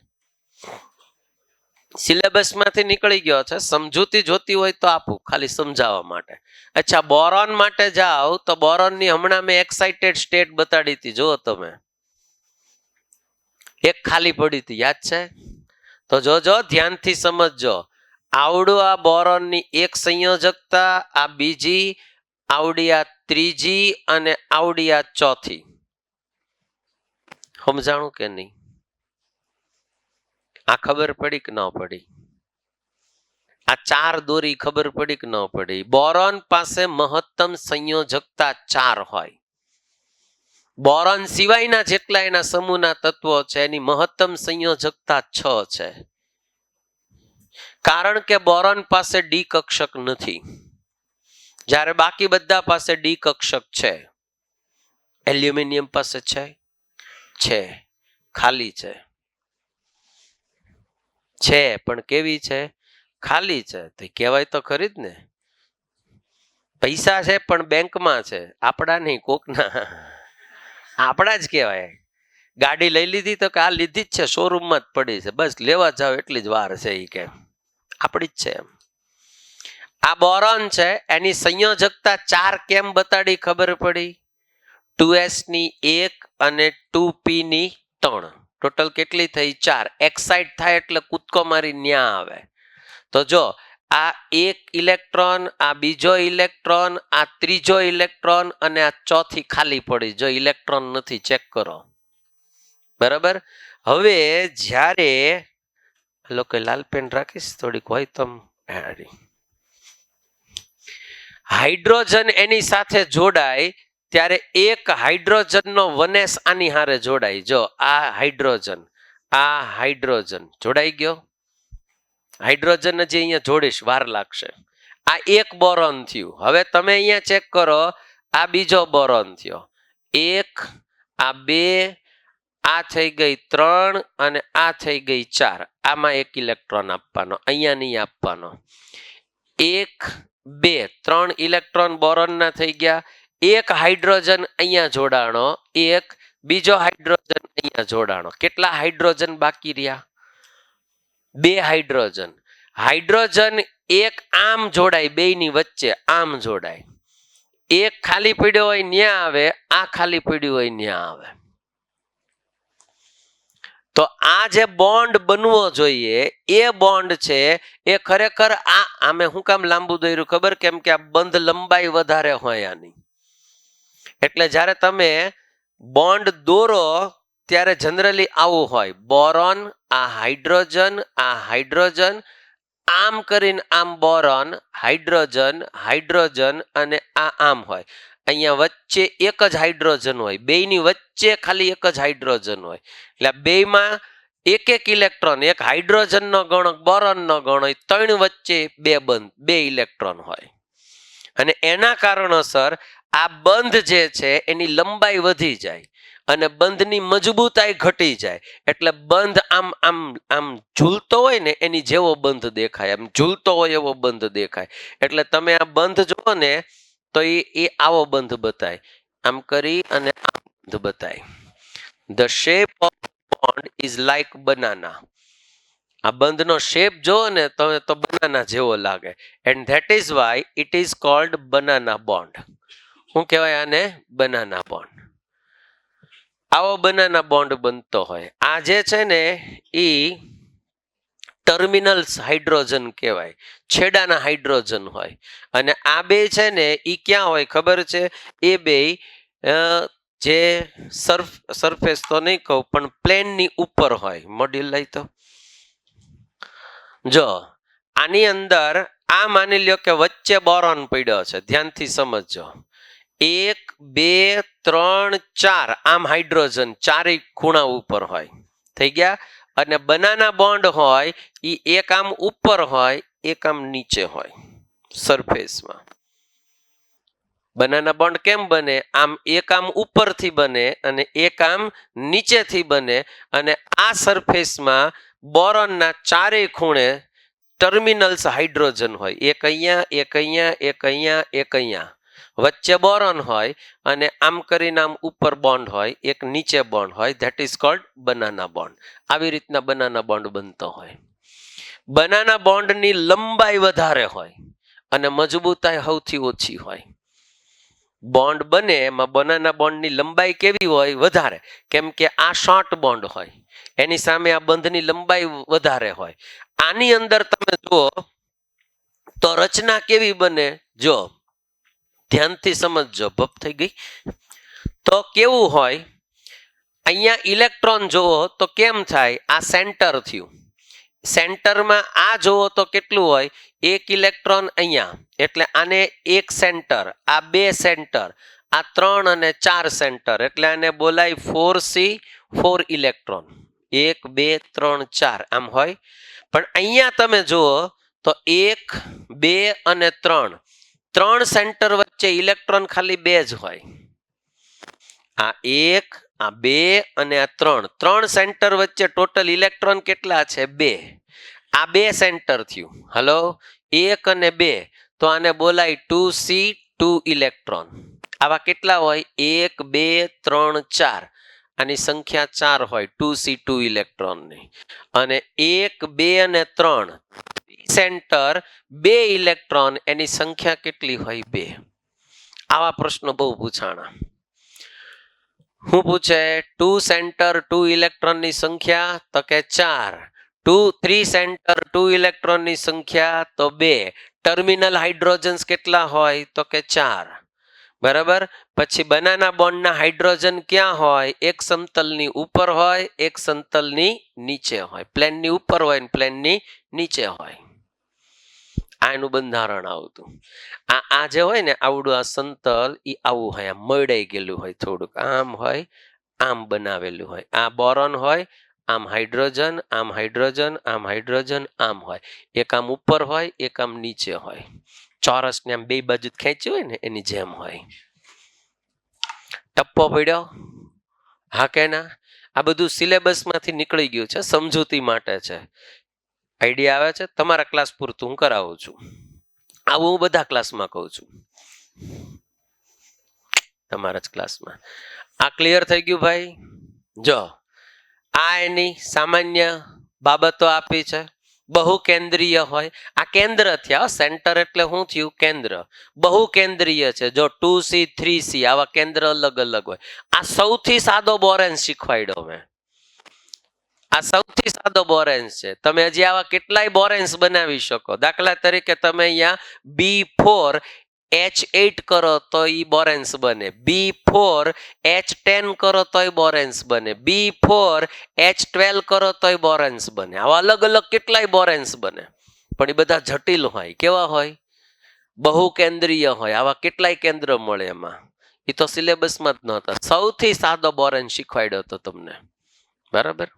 સિલેબસમાંથી નીકળી ગયો છે. સમજૂતી જોતી હોય તો આપું, ખાલી સમજાવવા માટે. અચ્છા, બોરોન માટે જાઓ તો બોરોનની હમણાં મેં એક્સાઇટેડ સ્ટેટ બતાડી હતી, જુઓ તમે. એક ખાલી પડી હતી, યાદ છે? તો જોજો, ધ્યાનથી સમજજો. આવડું આ બોરોનની એક સંયોજકતા, આ બીજી, આવડી આ ત્રીજી અને આવડી આ ચોથી. સમજાણું કે નહીં? આ ખબર પડી કે ન પડી? આ 4 દોરી ખબર પડી કે ન પડી? બોરોન પાસે મહત્તમ સંયોજકતા 4 હોય. બોરોન સિવાયના જેટલા એના સમૂહના તત્વો છે એની મહત્તમ સંયોજકતા 6 છે. કારણ કે બોરોન પાસે ડી કક્ષક નથી, જ્યારે બાકી બધા પાસે ડી કક્ષક છે. એલ્યુમિનિયમ પાસે છે? છે, ખાલી છે. છે પણ કેવી છે? ખાલી છે. તો કહેવાય તો ખરી જ ને. પૈસા છે પણ બેંકમાં છે, આપણા નહીં, કોકના. આપણા જ કહેવાય. ગાડી લઈ લીધી તો કે આ લીધી જ છે, શોરૂમમાં જ પડી છે, બસ લેવા જાવ એટલી જ વાર છે, એ કે આપણી જ છે. આ બોરોન છે, એની સંયોજકતા 4 કેમ બતાડી ખબર પડી? 2s ની 1 અને 2p ની 3, ટોટલ કેટલી થઈ? 4. એક્સાઇટ થાય એટલે કૂદકો મારી ન્યા આવે. તો જો આ એક ઇલેક્ટ્રોન, આ બીજો ઇલેક્ટ્રોન, આ ત્રીજો ઇલેક્ટ્રોન અને આ ચોથી ખાલી પડી. જો ઇલેક્ટ્રોન નથી, ચેક કરો. બરાબર. હવે જ્યારે લોકો લાલ પેન રાખીશ થોડીક હોય તો હાઇડ્રોજન એની સાથે જોડાય ત્યારે એક હાઇડ્રોજનનો વનેસ આની હારે જોડાય. જો આ હાઇડ્રોજન જોડાઈ ગયો. હાઇડ્રોજન હજી અહીંયા જોડીશ, વાર લાગશે. આ એક બોરોન થયું. હવે તમે અહીંયા ચેક કરો, આ બીજો બોરોન થયો. 1, આ 2, આ થઈ ગઈ 3 અને આ થઈ ગઈ 4. આમાં એક ઇલેક્ટ્રોન આપવાનો, અહીંયા નહીં આપવાનો. 1, 2, 3 ઇલેક્ટ્રોન બોરોનના થઈ ગયા. એક હાઇડ્રોજન અહીંયા જોડાણો, એક બીજો હાઇડ્રોજન અહીંયા જોડાણો. કેટલા હાઇડ્રોજન બાકી રહ્યા? 2 હાઇડ્રોજન. હાઇડ્રોજન એક આમ જોડાય, બેયની વચ્ચે આમ જોડાય. એક ખાલી પડ્યો હોય ન્યા આવે, આ ખાલી પડ્યું હોય ન્યા આવે. તો આ જે બોન્ડ બનવો જોઈએ એ બોન્ડ છે એ ખરેખર આમે હું કામ લાંબુ દોર્યું ખબર? કેમ કે આ બંધ લંબાઈ વધારે હોય આની. એટલે જ્યારે તમે બોન્ડ દોરો ત્યારે જનરલી આવું હોય, બોરોન, આ હાઇડ્રોજન, આમ કરીને આમ બોરોન, હાઇડ્રોજન અને આ આમ હોય. અહીંયા વચ્ચે એક જ હાઇડ્રોજન હોય, બેયની વચ્ચે ખાલી એક જ હાઇડ્રોજન હોય. એટલે બેયમાં એક એક ઇલેક્ટ્રોન, એક હાઇડ્રોજનનો ગણક બોરોનનો ગણ હોય, ત્રણ વચ્ચે બે ઇલેક્ટ્રોન હોય. અને એના કારણોસર આ બંધ જે છે એની લંબાઈ વધી જાય અને બંધની મજબૂતાઈ ઘટી જાય. એટલે બંધ આમ આમ આમ ઝૂલતો હોય ને એની જેવો બંધ દેખાય, આમ ઝૂલતો હોય એવો બંધ દેખાય. એટલે તમે આ બંધ જુઓ ને તો એ આવો બંધ બતાય, આમ કરી અને આ બંધ બતાય. The shape of bond is like banana. આ બંધનો શેપ જો ને તમે તો બનાના જેવો લાગે. And that is why it is called banana bond. શું કહેવાય આને? Banana bond. આવો બનાના બોન્ડ બનતો હોય. આ જે છે ને એ ટર્મિનલ્સ હાઇડ્રોજન કહેવાય, છેડાના હાઇડ્રોજન હોય. અને આ બે છે ને એ ક્યાં હોય ખબર છે? એ બે જે સરફેસ તો નહીં કહું પણ પ્લેનની ઉપર હોય. મોડ્યુલ લઈ તો જો આની અંદર આ માની લ્યો કે વચ્ચે બોરોન પડ્યો છે, ધ્યાનથી સમજજો. 1 2 3 4 આમ હાઇડ્રોજન ચારેય ખૂણા ઉપર હોય, થઈ ગયા. અને બનાના બોન્ડ હોય એ એક આમ ઉપર હોય, એક આમ નીચે હોય સરફેસમાં. બનાના બોન્ડ કેમ બને? આમ એક આમ ઉપરથી બને અને એક આમ નીચેથી બને. અને આ સરફેસમાં બોરોનના ચારેય ખૂણે ટર્મિનલ્સ હાઇડ્રોજન હોય, એક અહીંયા, એક અહીંયા, એક અહીંયા, એક અહીંયા. વચ્ચે બોરોન હોય અને આમ કરીને આમ ઉપર બોન્ડ હોય, એક નીચે બોન્ડ હોય. That is called banana bond. આવી રીતના બનાના બોન્ડ બનતો હોય. બનાના બોન્ડની લંબાઈ વધારે હોય અને મજબૂતાઈ સૌથી ઓછી હોય. બોન્ડ બને એમાં બનાના બોન્ડની લંબાઈ કેવી હોય? વધારે. કેમ કે આ શોર્ટ બોન્ડ હોય, એની સામે આ બંધની લંબાઈ વધારે હોય. આની અંદર તમે જુઓ તો રચના કેવી બને? જો ધ્યાનથી સમજજો, ભપ થઈ ગઈ તો કેવું હોય? અહીંયા ઇલેક્ટ્રોન જોવો તો કેમ થાય? આ સેન્ટર થયું. સેન્ટરમાં આ જોવો તો કેટલું હોય? એક ઇલેક્ટ્રોન અહીંયા, એટલે આને એક સેન્ટર, આ બે સેન્ટર, આ 3 અને 4 સેન્ટર, એટલે આને બોલાય 4C 4 ઇલેક્ટ્રોન. 1 2 3 4 આમ હોય. પણ અહીંયા તમે જુઓ તો 1 2 અને 3 સેન્ટર વચ્ચે ઇલેક્ટ્રોન ખાલી 2 જ હોય. આ 1 આ 2 અને આ 3 સેન્ટર વચ્ચે ટોટલ ઇલેક્ટ્રોન કેટલા છે? 2. આ 2 સેન્ટર થયું. હલો, 1 અને 2, તો આને બોલાય 2C 2 ઇલેક્ટ્રોન. આવા કેટલા હોય? 1 2 3 4. આની સંખ્યા 4 હોય 2C 2 ઇલેક્ટ્રોનની. અને 1 2 અને 3 સેન્ટર 2 ઇલેક્ટ્રોન, એની સંખ્યા કેટલી હોય? 2. આવા પ્રશ્નો બહુ પૂછાણા. શું પૂછે? 2 સેન્ટર 2 ઇલેક્ટ્રોનની સંખ્યા તો કે 4. 3 સેન્ટર 2 ઇલેક્ટ્રોનની સંખ્યા તો 2. ટર્મિનલ હાઇડ્રોજન્સ કેટલા હોય? તો કે 4. બરાબર. પછી બનાના બોન્ડના હાઇડ્રોજન ક્યાં હોય? એક સમતલની ઉપર હોય, એક સમતલની નીચે હોય. પ્લેનની ઉપર હોય ને પ્લેનની નીચે હોય. આ એનું બંધારણ આવતું. આ જે હોય ને આવડું આ સમતલ એ આવું હોય, આમ મળાઈ ગયેલું હોય, થોડુંક આમ હોય, આમ બનાવેલું હોય. આ બોરોન હોય, આમ હાઇડ્રોજન, આમ હાઇડ્રોજન, આમ હાઇડ્રોજન, આમ હોય. એક આમ ઉપર હોય, એક આમ નીચે હોય. ચોરસને આમ બે બાજુ ખેંચ્યું હોય ને એની જેમ હોય. ટપ્પો પડ્યો? હા કે ના? આ બધું સિલેબસમાંથી નીકળી ગયું છે, સમજૂતી માટે છે. આઈડિયા આવે છે? તમારા ક્લાસ પૂરતું હું કરાવું છું. આવું હું બધા ક્લાસમાં કહું છું, તમારા જ ક્લાસમાં. આ ક્લિયર થઈ ગયું ભાઈ? જો આ એની સામાન્ય બાબતો આપી છે. બહુ કેન્દ્રીય હોય. આ કેન્દ્ર થયા, સેન્ટર એટલે શું થયું? કેન્દ્ર. બહુ કેન્દ્રીય છે. જો 2C 3C આવા કેન્દ્ર અલગ અલગ હોય. આ સૌથી સાદો બોરેન્સ શીખવાડ્યો મેં. આ સૌથી સાદો બોરેન્સ છે. તમે હજી આવા કેટલાય બોરેન્સ બનાવી શકો. દાખલા તરીકે તમે અહીંયા B4 H8 કરો તો ઈ બોરેન્સ બને, B4H10 કરો તોય બોરેન્સ બને, B4H12 કરો તોય બોરેન્સ બને. આવા અલગ અલગ કેટલાય બોરેન્સ બને, પણ એ બધા જટિલ હોય. કેવા હોય? બહુ કેન્દ્રીય હોય. આવા કેટલાય કેન્દ્ર મળે એમાં. એ તો સિલેબસમાં જ નહોતા. સૌથી સાદો બોરેન શીખવાડ્યો હતો તમને, બરાબર.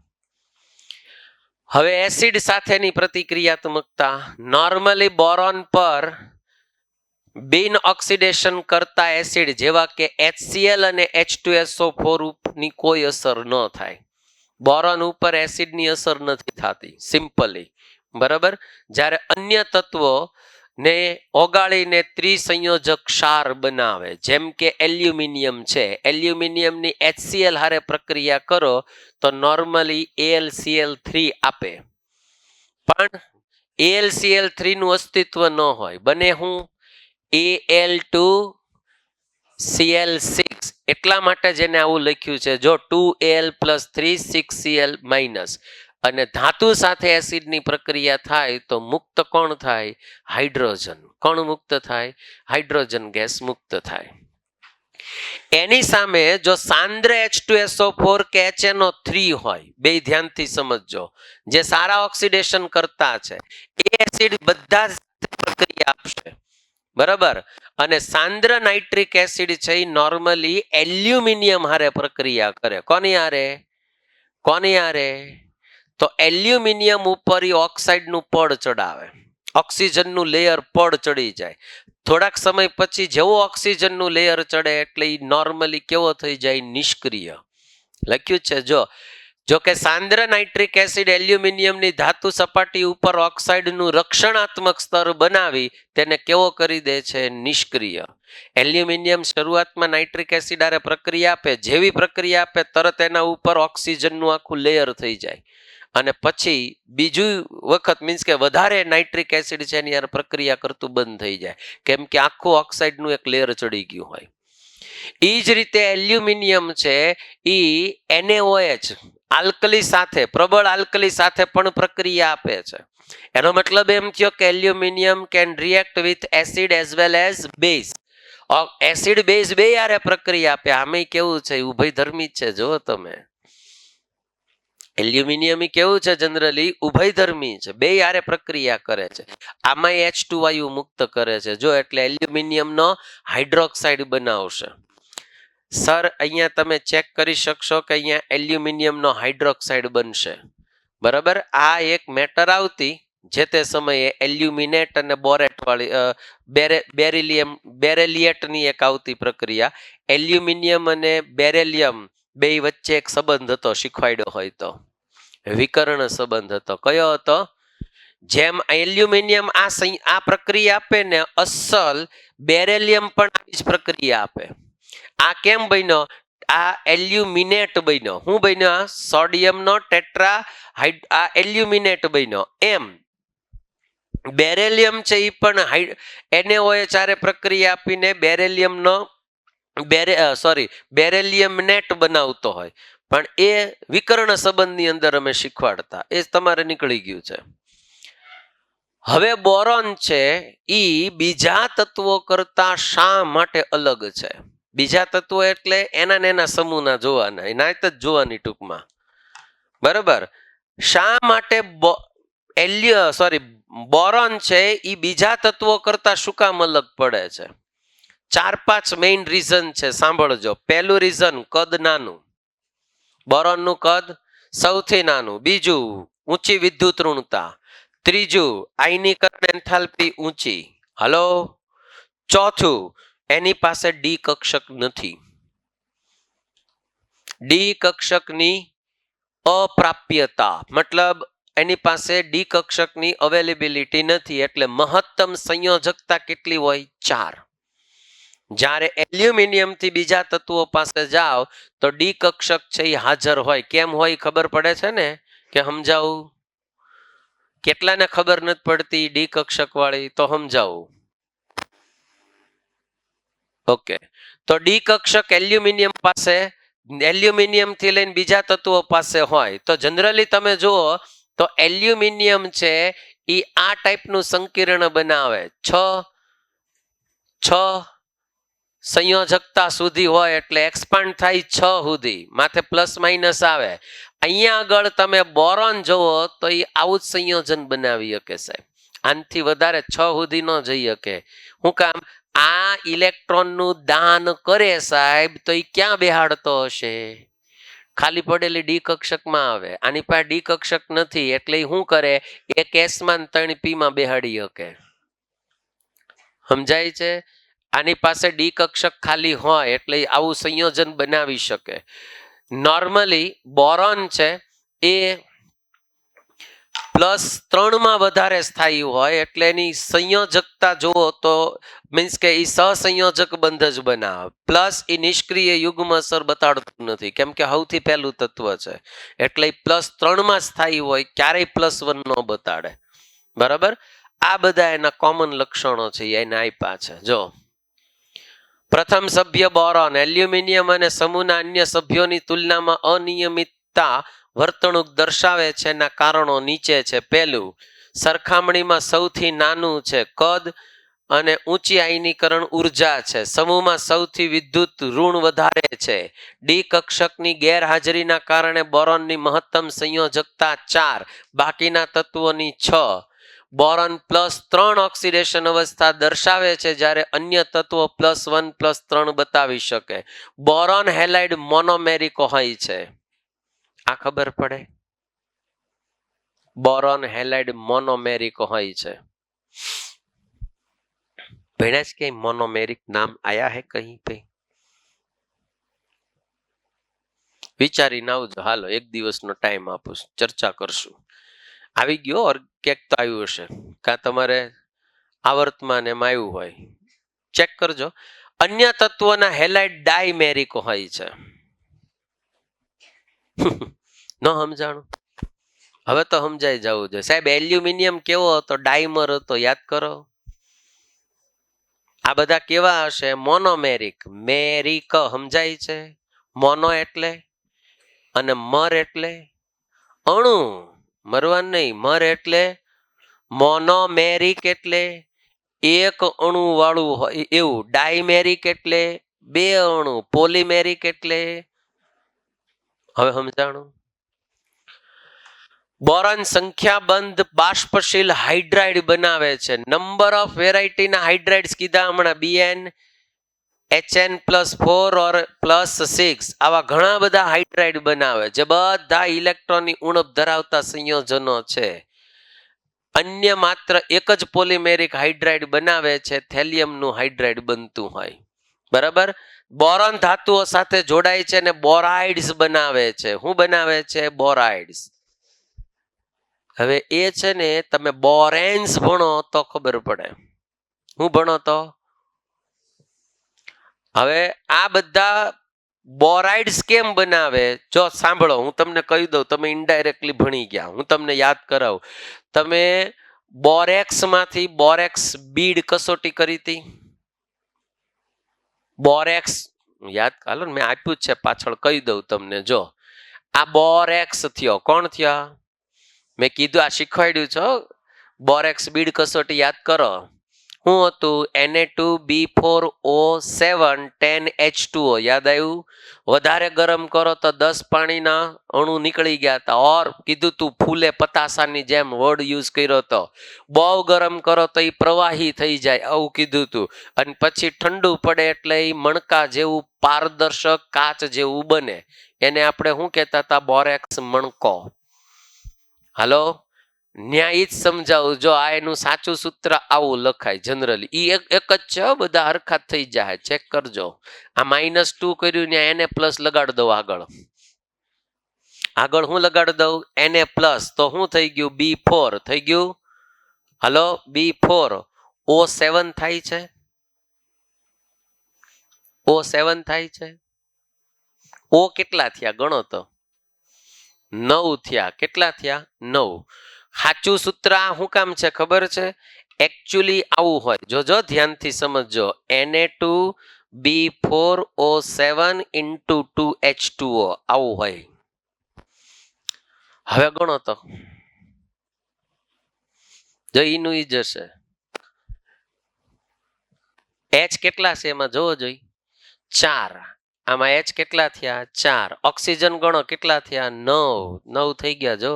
હવે એસિડ સાથેની પ્રતિક્રિયાત્મકતા. નોર્મલી બોરોન પર બિન ઓક્સિડેશન કરતા એસિડ જેવા કે HCl અને H2SO4 ની કોઈ અસર ન થાય. બોરોન ઉપર એસિડની અસર નથી થતી સિમ્પલી, બરાબર. જ્યારે અન્ય તત્વો ને ઓગાળીને ત્રિસંયોજક ક્ષાર બનાવે, જેમ કે એલ્યુમિનિયમ છે, એલ્યુમિનિયમની HCl હારે પ્રક્રિયા કરો તો નોર્મલી AlCl3 આપે, પણ AlCl3 નું અસ્તિત્વ ન હોય. બને હું Al2Cl6. એટલા માટે જેને આવું લખ્યું છે, જો 2Al + 3 6Cl માઇનસ, અને ધાતુ સાથે એસિડની પ્રક્રિયા થાય તો મુક્ત કોણ થાય? હાઇડ્રોજન. કોણ મુક્ત થાય? હાઇડ્રોજન ગેસ મુક્ત થાય. એની સામે જો સાંદ્ર H2SO4 કે HNO3 હોય, બે ધ્યાનથી સમજજો, જે સારા ઓક્સિડેશન કરતા છે, એ એસિડ બધા પ્રક્રિયા આપશે, બરાબર. અને સાંદ્ર નાઇટ્રિક એસિડ છે એ નોર્મલી એલ્યુમિનિયમ હારે પ્રક્રિયા કરે. કોની હારે? કોની હારે? તો એલ્યુમિનિયમ ઉપર ઓક્સાઇડનું પડ ચડાવે, ઓક્સિજનનું લેયર પડ ચડી જાય. થોડાક સમય પછી જેવો ઓક્સિજનનું લેયર ચડે એટલે એ નોર્મલી કેવો થઈ જાય? નિષ્ક્રિય. લખ્યું છે જો કે સાંદ્ર નાઇટ્રિક એસિડ એલ્યુમિનિયમની ધાતુ સપાટી ઉપર ઓક્સાઇડનું રક્ષણાત્મક સ્તર બનાવી તેને કેવો કરી દે છે? નિષ્ક્રિય. એલ્યુમિનિયમ શરૂઆતમાં નાઇટ્રિક એસિડ હારે પ્રક્રિયા આપે, જેવી પ્રક્રિયા આપે તરત એના ઉપર ઓક્સિજનનું આખું લેયર થઈ જાય, અને પછી બીજું વખત મીન્સ કે વધારે નાઇટ્રિક એસિડ છે એની યાર પ્રક્રિયા કરતું બંધ થઈ જાય, કેમ કે આખું ઓક્સાઇડનું એક લેયર ચડી ગયું હોય. એ જ રીતે એલ્યુમિનિયમ છે એ NaOH આલ્કલી સાથે, પ્રબળ આલ્કલી સાથે પણ પ્રક્રિયા આપે છે. એનો મતલબ એમ થયો કે aluminium can react with acid as well as base. Acid base બે યારે પ્રક્રિયા આપે. આમે કેવું છે? ઉભયધર્મી છે. જો તમે એલ્યુમિનિયમ કેવું છે? જનરલી ઉભયધર્મી છે, બે યારે પ્રક્રિયા કરે છે. આમાં H2 વાયુ મુક્ત કરે છે. જો એટલે એલ્યુમિનિયમનો હાઇડ્રોક્સાઇડ બનાવશે. સર અહીંયા તમે ચેક કરી શકશો કે અહીંયા એલ્યુમિનિયમનો હાઇડ્રોક્સાઇડ બનશે, બરાબર. આ એક મેટર આવતી જે તે સમયે એલ્યુમિનેટ અને બોરેટ વાળી બેરેલિયેટની એક આવતી પ્રક્રિયા. એલ્યુમિનિયમ અને બેરેલિયમ બે વચ્ચે એક સંબંધ હતો, શીખવાડ્યો હોય તો વિકર્ણ સંબંધ હતો. કયો હતો? જેમ એલ્યુમિનિયમ આ પ્રક્રિયા આપે ને, અસલ બેરેલિયમ પણ આવી જ પ્રક્રિયા આપે. આ કેમ બન્યો? આ એલ્યુમિનેટ બન્યો. શું બન્યો? સોડિયમનો ટેટ્રા આ એલ્યુમિનેટ બન્યો. એમ બેરેલિયમ છે એ પણ NaOH હારે પ્રક્રિયા આપીને બેરેલિયમનો બેરેલિયમ નેટ બનાવતો હોય, પણ એ વિકર્ણ સંબંધની અંદર અમે શીખવાડતા, એ તમારે નીકળી ગયું છે. હવે બોરોન છે ઈ બીજા તત્વો કરતા શા માટે અલગ છે? બીજા તત્વો એટલે એના ને એના સમૂહના જોવાના, નાયત જ જોવાની ટૂંકમાં, બરાબર. શા માટે બોરોન છે ઈ બીજા તત્વો કરતા શું કામ અલગ પડે છે? 4-5 મેઇન રીઝન છે, સાંભળજો. પહેલું રીઝન, કદ નાનું. બોરોનનું કદ સૌથી નાનું. બીજું, ઊંચી વિદ્યુત ઋણતા. ત્રીજું, આયનીકરણ એન્થાલ્પી ઊંચી. હલો. ચોથું, એની પાસે ડી કક્ષક નથી. ડી કક્ષકની અપ્રાપ્યતા, મતલબ એની પાસે ડી કક્ષકની અવેલેબિલિટી નથી. એટલે મહત્તમ સંયોજકતા કેટલી હોય? 4. જ્યારે એલ્યુમિનિયમ થી બીજા તત્વો પાસે જાઓ તો ડી કક્ષક છે એ હાજર હોય. કેમ હોય ખબર પડે છે ને? કે સમજાવું? કેટલાને ખબર નથી પડતી ડી કક્ષક વાળી? તો સમજાવું. ઓકે, તો ડી કક્ષક એલ્યુમિનિયમ પાસે, એલ્યુમિનિયમ થી લઈને બીજા તત્વો પાસે હોય તો જનરલી તમે જુઓ તો એલ્યુમિનિયમ છે એ આ ટાઈપનું સંકીર્ણ બનાવે. 6 6 સંયોજકતા સુધી હોય એટલે એક્સપાન્ડ થાય 6 સુધી, માથે પ્લસ માઇનસ આવે. અહીંયા આગળ તમે બોરોન જુઓ તો એ આવું જ સંયોજન બનાવી શકે સાહેબ. આનાથી વધારે 6 સુધી ન જઈ શકે. શું કામ? આ ઇલેક્ટ્રોનનું દાન કરે સાહેબ, તો એ ક્યાં બેહાડતો હશે? ખાલી પડેલી ડી કક્ષકમાં આવે. આની પાસે ડી કક્ષક નથી એટલે એ શું કરે? એક એસમાં 3 પીમાં બેહાડી શકે. સમજાય છે? આની પાસે ડી કક્ષક ખાલી હોય એટલે આવું સંયોજન બનાવી શકે. નોર્મલી બોરોન છે એ +3 માં વધારે સ્થાયી હોય એટલે એની સંયોજકતા જુઓ તો મીન્સ કે એ સહસંયોજક બંધ જ બનાવે. પ્લસ એ નિષ્ક્રિય યુગ્મ અસર બતાડતું નથી કેમ કે સૌથી પહેલું તત્વ છે એટલે +3 માં સ્થાયી હોય, ક્યારેય +1 ન બતાડે. બરાબર? આ બધા એના કોમન લક્ષણો છે, એને આપ્યા છે. જો પ્રથમ સભ્ય બોરોન એલ્યુમિનિયમ અને સમૂહના અન્ય સભ્યોની તુલનામાં અનિયમિતતા વર્તણૂક દર્શાવે છે. એના કારણો નીચે છે. પહેલું, સરખામણીમાં સૌથી નાનું છે કદ અને ઊંચી આયનીકરણ ઉર્જા છે. સમૂહમાં સૌથી વિદ્યુત ઋણ વધારે છે. ડી કક્ષકની ગેરહાજરીના કારણે બોરોનની મહત્તમ સંયોજકતા 4, બાકીના તત્વોની 6. બોરોન +3 ઓક્સિડેશન અવસ્થા દર્શાવે છે જ્યારે અન્ય તત્વો +1 +3 બતાવી શકે. બોરોન હેલાઇડ મોનોમેરિક હોય છે. આ ખબર પડે? બોરોન હેલાઇડ મોનોમેરિક હોય છે. ભણ્યા જ કે મોનોમેરિક નામ આયા હે કहीं पे? વિચારીને આવજો. હાલો, એક દિવસનો ટાઈમ આપું, ચર્ચા કરશું. આવી ગયો ઓર ક્યાંક તો આવ્યું હશે, કાં તમારે આવર્તમાં એમાં આવ્યું હોય, ચેક કરજો. અન્ય તત્વોના હેલાઇડ ડાયમેરિક હોય છે. ન સમજાણું? હવે તો સમજાઈ જવું જોઈએ સાહેબ. એલ્યુમિનિયમ કેવો હતો? ડાયમર હતો, યાદ કરો. આ બધા કેવા હશે? મોનોમેરિક. મેરિક સમજાય છે? મોનો એટલે અને મર એટલે અણુ, મરવાનું નહીં. મર એટલે મોનોમેરિક એટલે એક અણુ વાળું હોય એવું. ડાયમેરિક એટલે 2 અણુ. પોલીમેરિક એટલે, હવે સમજાણું? બોરોન સંખ્યાબંધ બાષ્પશીલ હાઇડ્રાઇડ બનાવે છે. નંબર ઓફ વેરાયટીના હાઇડ્રાઇડ્સ કીધા હમણાં, BN HN+4 ઓર +6. આવા ઘણા બધા હાઇડ્રાઇડ બનાવે જે બધા ઇલેક્ટ્રોનની ઉણપ ધરાવતા સંયોજનો છે. અન્ય માત્ર એક જ પોલિમેરિક હાઇડ્રાઇડ બનાવે છે, થેલિયમનું હાઇડ્રાઇડ બનતું હોય. બરાબર? બોરોન ધાતુઓ સાથે જોડાય છે અને બોરાઇડ્સ બનાવે છે. શું બનાવે છે? બોરાઇડ્સ. હવે એ છે ને, તમે બોરેન્સ ભણો તો ખબર પડે. હું ભણો તો હવે આ બધા બોરાઇડ્સ કેમ બનાવે? જો સાંભળો, હું તમને કહી દઉં, તમે ઇનડાયરેક્ટલી ભણી ગયા, હું તમને યાદ કરાવું. તમે બોરેક્સ માંથી બોરેક્સ બીડ કસોટી કરી હતી? બોરેક્સ યાદ, હાલો મેં આપ્યું જ છે, પાછળ કહી દઉં તમને. જો આ બોરેક્સ થયો. કોણ થયા? મેં કીધું, આ શીખવાડ્યું છે. બોરેક્સ બીડ કસોટી યાદ કરો. શું હતું? Na2B4O7 10H2O. યાદ આવ્યું? વધારે ગરમ કરો તો 10 પાણીના અણુ નીકળી ગયા હતા. ઓર કીધું તું ફૂલે પતાસાની જેમ વર્ડ યુઝ કર્યો હતો. બહુ ગરમ કરો તો એ પ્રવાહી થઈ જાય, આવું કીધું તું. અને પછી ઠંડુ પડે એટલે એ મણકા જેવું પારદર્શક કાચ જેવું બને. એને આપણે શું કહેતા હતા? બોરેક્સ મણકો. હાલો, ન્યાય જ સમજાવું. જો આ એનું સાચું સૂત્ર આવું લખાય જનરલી. ઈ એક જ છે, બધા હરખા થઈ જાય, ચેક કરજો. આ -2 કર્યું, ત્યાં એને પ્લસ લગાડી દઉં. આગળ હું લગાડી દઉં? Na plus. તો શું થઈ ગયું? B4 થઈ ગયું. હલો, B4 O7 થાય છે. O7 થાય છે. O કેટલા થયા? ગણો તો. 9 થયા. કેટલા થયા? 9. સાચું સૂત્ર શું કામ છે ખબર છે? એકચ્યુઅલી આવું હોય. જોજો, ધ્યાનથી સમજજો. Na2B4O7 × 2H2O આવું હોય. હવે ગણો તો. જો ઈનું ઈ જશે. એચ કેટલા છે એમાં જોવો જોઈએ, 4. આમાં એચ કેટલા થયા, 4. ઓક્સિજન ગણો કેટલા થયા, 9. 9 થઈ ગયા. જો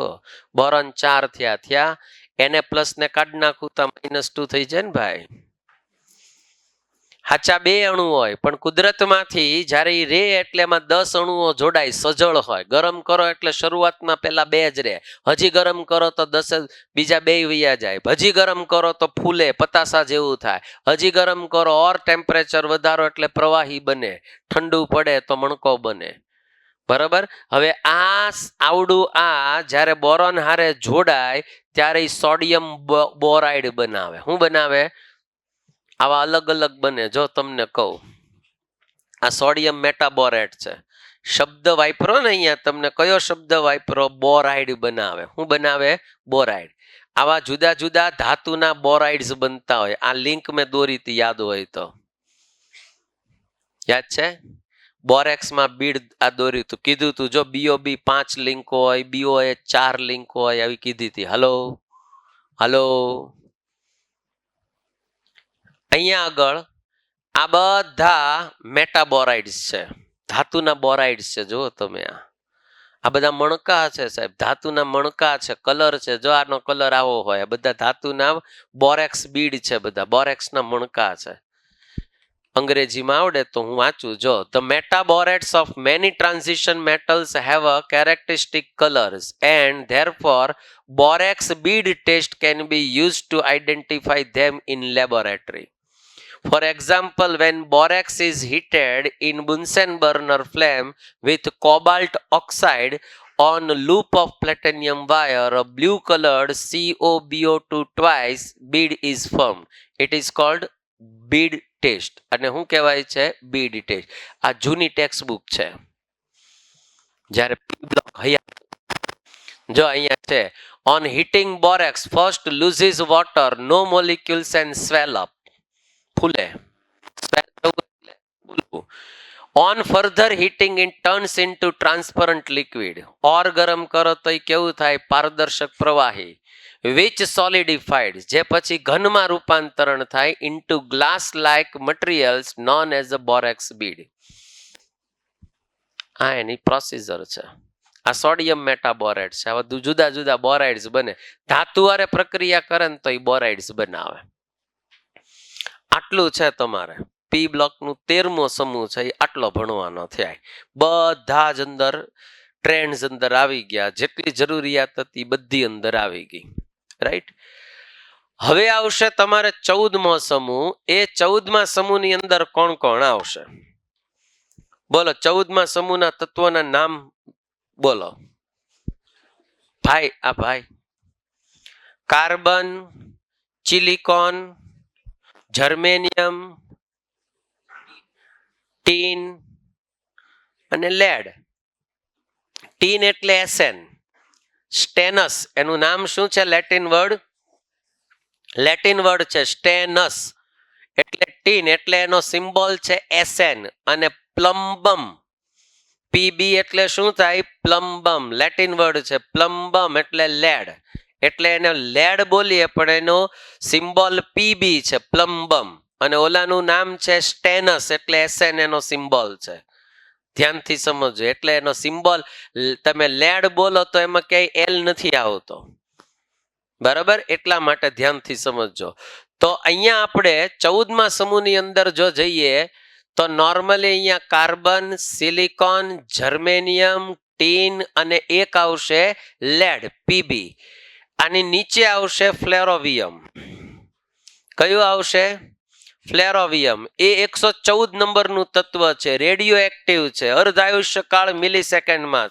બોરોન 4 થયા. એને પ્લસ ને કાઢી નાખું તો -2 થઈ જાય ને ભાઈ. હાચા 2 અણુ હોય પણ કુદરતમાંથી જ્યારે ઈ રે એટલે એમાં 10 અણુઓ જોડાય, સજળ હોય. ગરમ કરો એટલે શરૂઆતમાં પેલા 2 જ રહે, હજી ગરમ કરો તો 10 બીજા 2 વયા જાય, હજી ગરમ કરો તો ફૂલે, પતાસા જેવું થાય, હજી ગરમ કરો ઓર ટેમ્પરેચર વધારો એટલે પ્રવાહી બને, ઠંડુ પડે તો મણકો બને. બરાબર. હવે આવડું જ્યારે બોરોન હારે જોડાય ત્યારે સોડિયમ બોરાઇડ બનાવે. શું બનાવે? આવા અલગ અલગ બને. જો તમને કહું, આ સોડિયમ મેટાબોરેટ છે. શબ્દ વાપરો ને અહીંયા, તમને કયો શબ્દ વાપરો? બોરાઇડ બનાવે. શું બનાવે? બોરાઇડ. આવા જુદા જુદા ધાતુના બોરાઇડ્સ બનતા હોય. આ લિંક મેં દોરી હતી, યાદ હોય તો. યાદ છે? બોરેક્સમાં બીડ આ દોર્યું હતું, કીધું તું જો BOB 5 લિંક હોય, BOA 4 લિંક હોય, આવી કીધી હતી. હલો અહીંયા આગળ આ બધા મેટાબોરાઇડ્સ છે, ધાતુના બોરાઇડ્સ છે. જો તમે આ બધા મણકા છે સાહેબ, ધાતુના મણકા છે. કલર છે, જો આનો કલર આવો હોય. બધા ધાતુના બોરેક્સ બીડ છે, બધા બોરેક્સના મણકા છે. અંગ્રેજીમાં આવડે તો હું વાંચું. જો the metaborates of many transition metals have a characteristic colors and therefore borax bead test can be used to identify them in laboratory. For example, when borax is heated in Bunsen burner flame with cobalt oxide on a loop of platinum wire, a blue colored COBO2 twice bead is formed. It is called bead test. અને શું કહેવાય છે? bead test. આ જૂની text book છે. જ્યારે જો અહીંયા છે, on heating borax first loses water, no molecules and swell up. Phule. On further heating it turns into transparent liquid. ઓર ગરમ કરો તો એ કેવું થાય? પારદર્શક પ્રવાહી. which solidified, જે પછી ઘનમાં રૂપાંતરણ થાય into glass like materials known as a borax bead. આ એની પ્રોસીજર છે. આ સોડિયમ મેટાબોરેટ છે. આવા જુદા જુદા બોરાઇડ્સ બને. ધાતુ હારે પ્રક્રિયા કરે ને તો એ બોરાઇડ્સ બનાવે. આટલું છે તમારે. પી બ્લોકનું 13મો સમૂહ છે, એ આટલો ભણવાનો થાય. બધા જ અંદર ટ્રેન્ડ્સ અંદર આવી ગયા, જેટલી જરૂરિયાત હતી બધી અંદર આવી ગઈ. રાઈટ. હવે આવશે તમારે 14મો સમૂહ. એ 14મા સમૂહની અંદર કોણ કોણ આવશે? બોલો, 14મા સમૂહના તત્વોના નામ બોલો. ભાઈ, આ ભાઈ. કાર્બન, સિલિકોન, જર્મેનિયમ, ટીન અને લેડ. ટીન એટલે SN. સ્ટેનસ એનું નામ શું છે? લેટિન વર્ડ છે સ્ટેનસ. એટલે ટીન એટલે એનો સિમ્બોલ છે SN. અને પ્લમ્બમ, PB એટલે શું થાય? પ્લમ્બમ. લેટિન વર્ડ છે. પ્લમ્બમ એટલે લેડ. એટલે એને લેડ બોલીએ પણ એનો સિમ્બોલ PB છે, પ્લમ્બમ. અને ઓલાનું નામ છે સ્ટેનસ એટલે SN એનો સિમ્બોલ છે. ધ્યાનથી સમજો. એટલે એનો સિમ્બોલ તમે લેડ બોલો તો એમાં ક્યાંય L નથી આવતો. બરાબર? એટલા માટે ધ્યાનથી સમજો. તો અહીંયા આપણે 14મા સમૂહની અંદર જો જઈએ તો નોર્મલી અહીંયા કાર્બન, સિલિકોન, જર્મેનિયમ, ટીન અને એક આવશે લેડ, PB. આની નીચે આવશે ફ્લેરોવિયમ. કયું આવશે? ફ્લેરોવિયમ. એ 114 નંબરનું તત્વ છે, રેડિયો એક્ટિવ છે, અર્ધાયુષ્યકાળ મિલિસેકન્ડમાં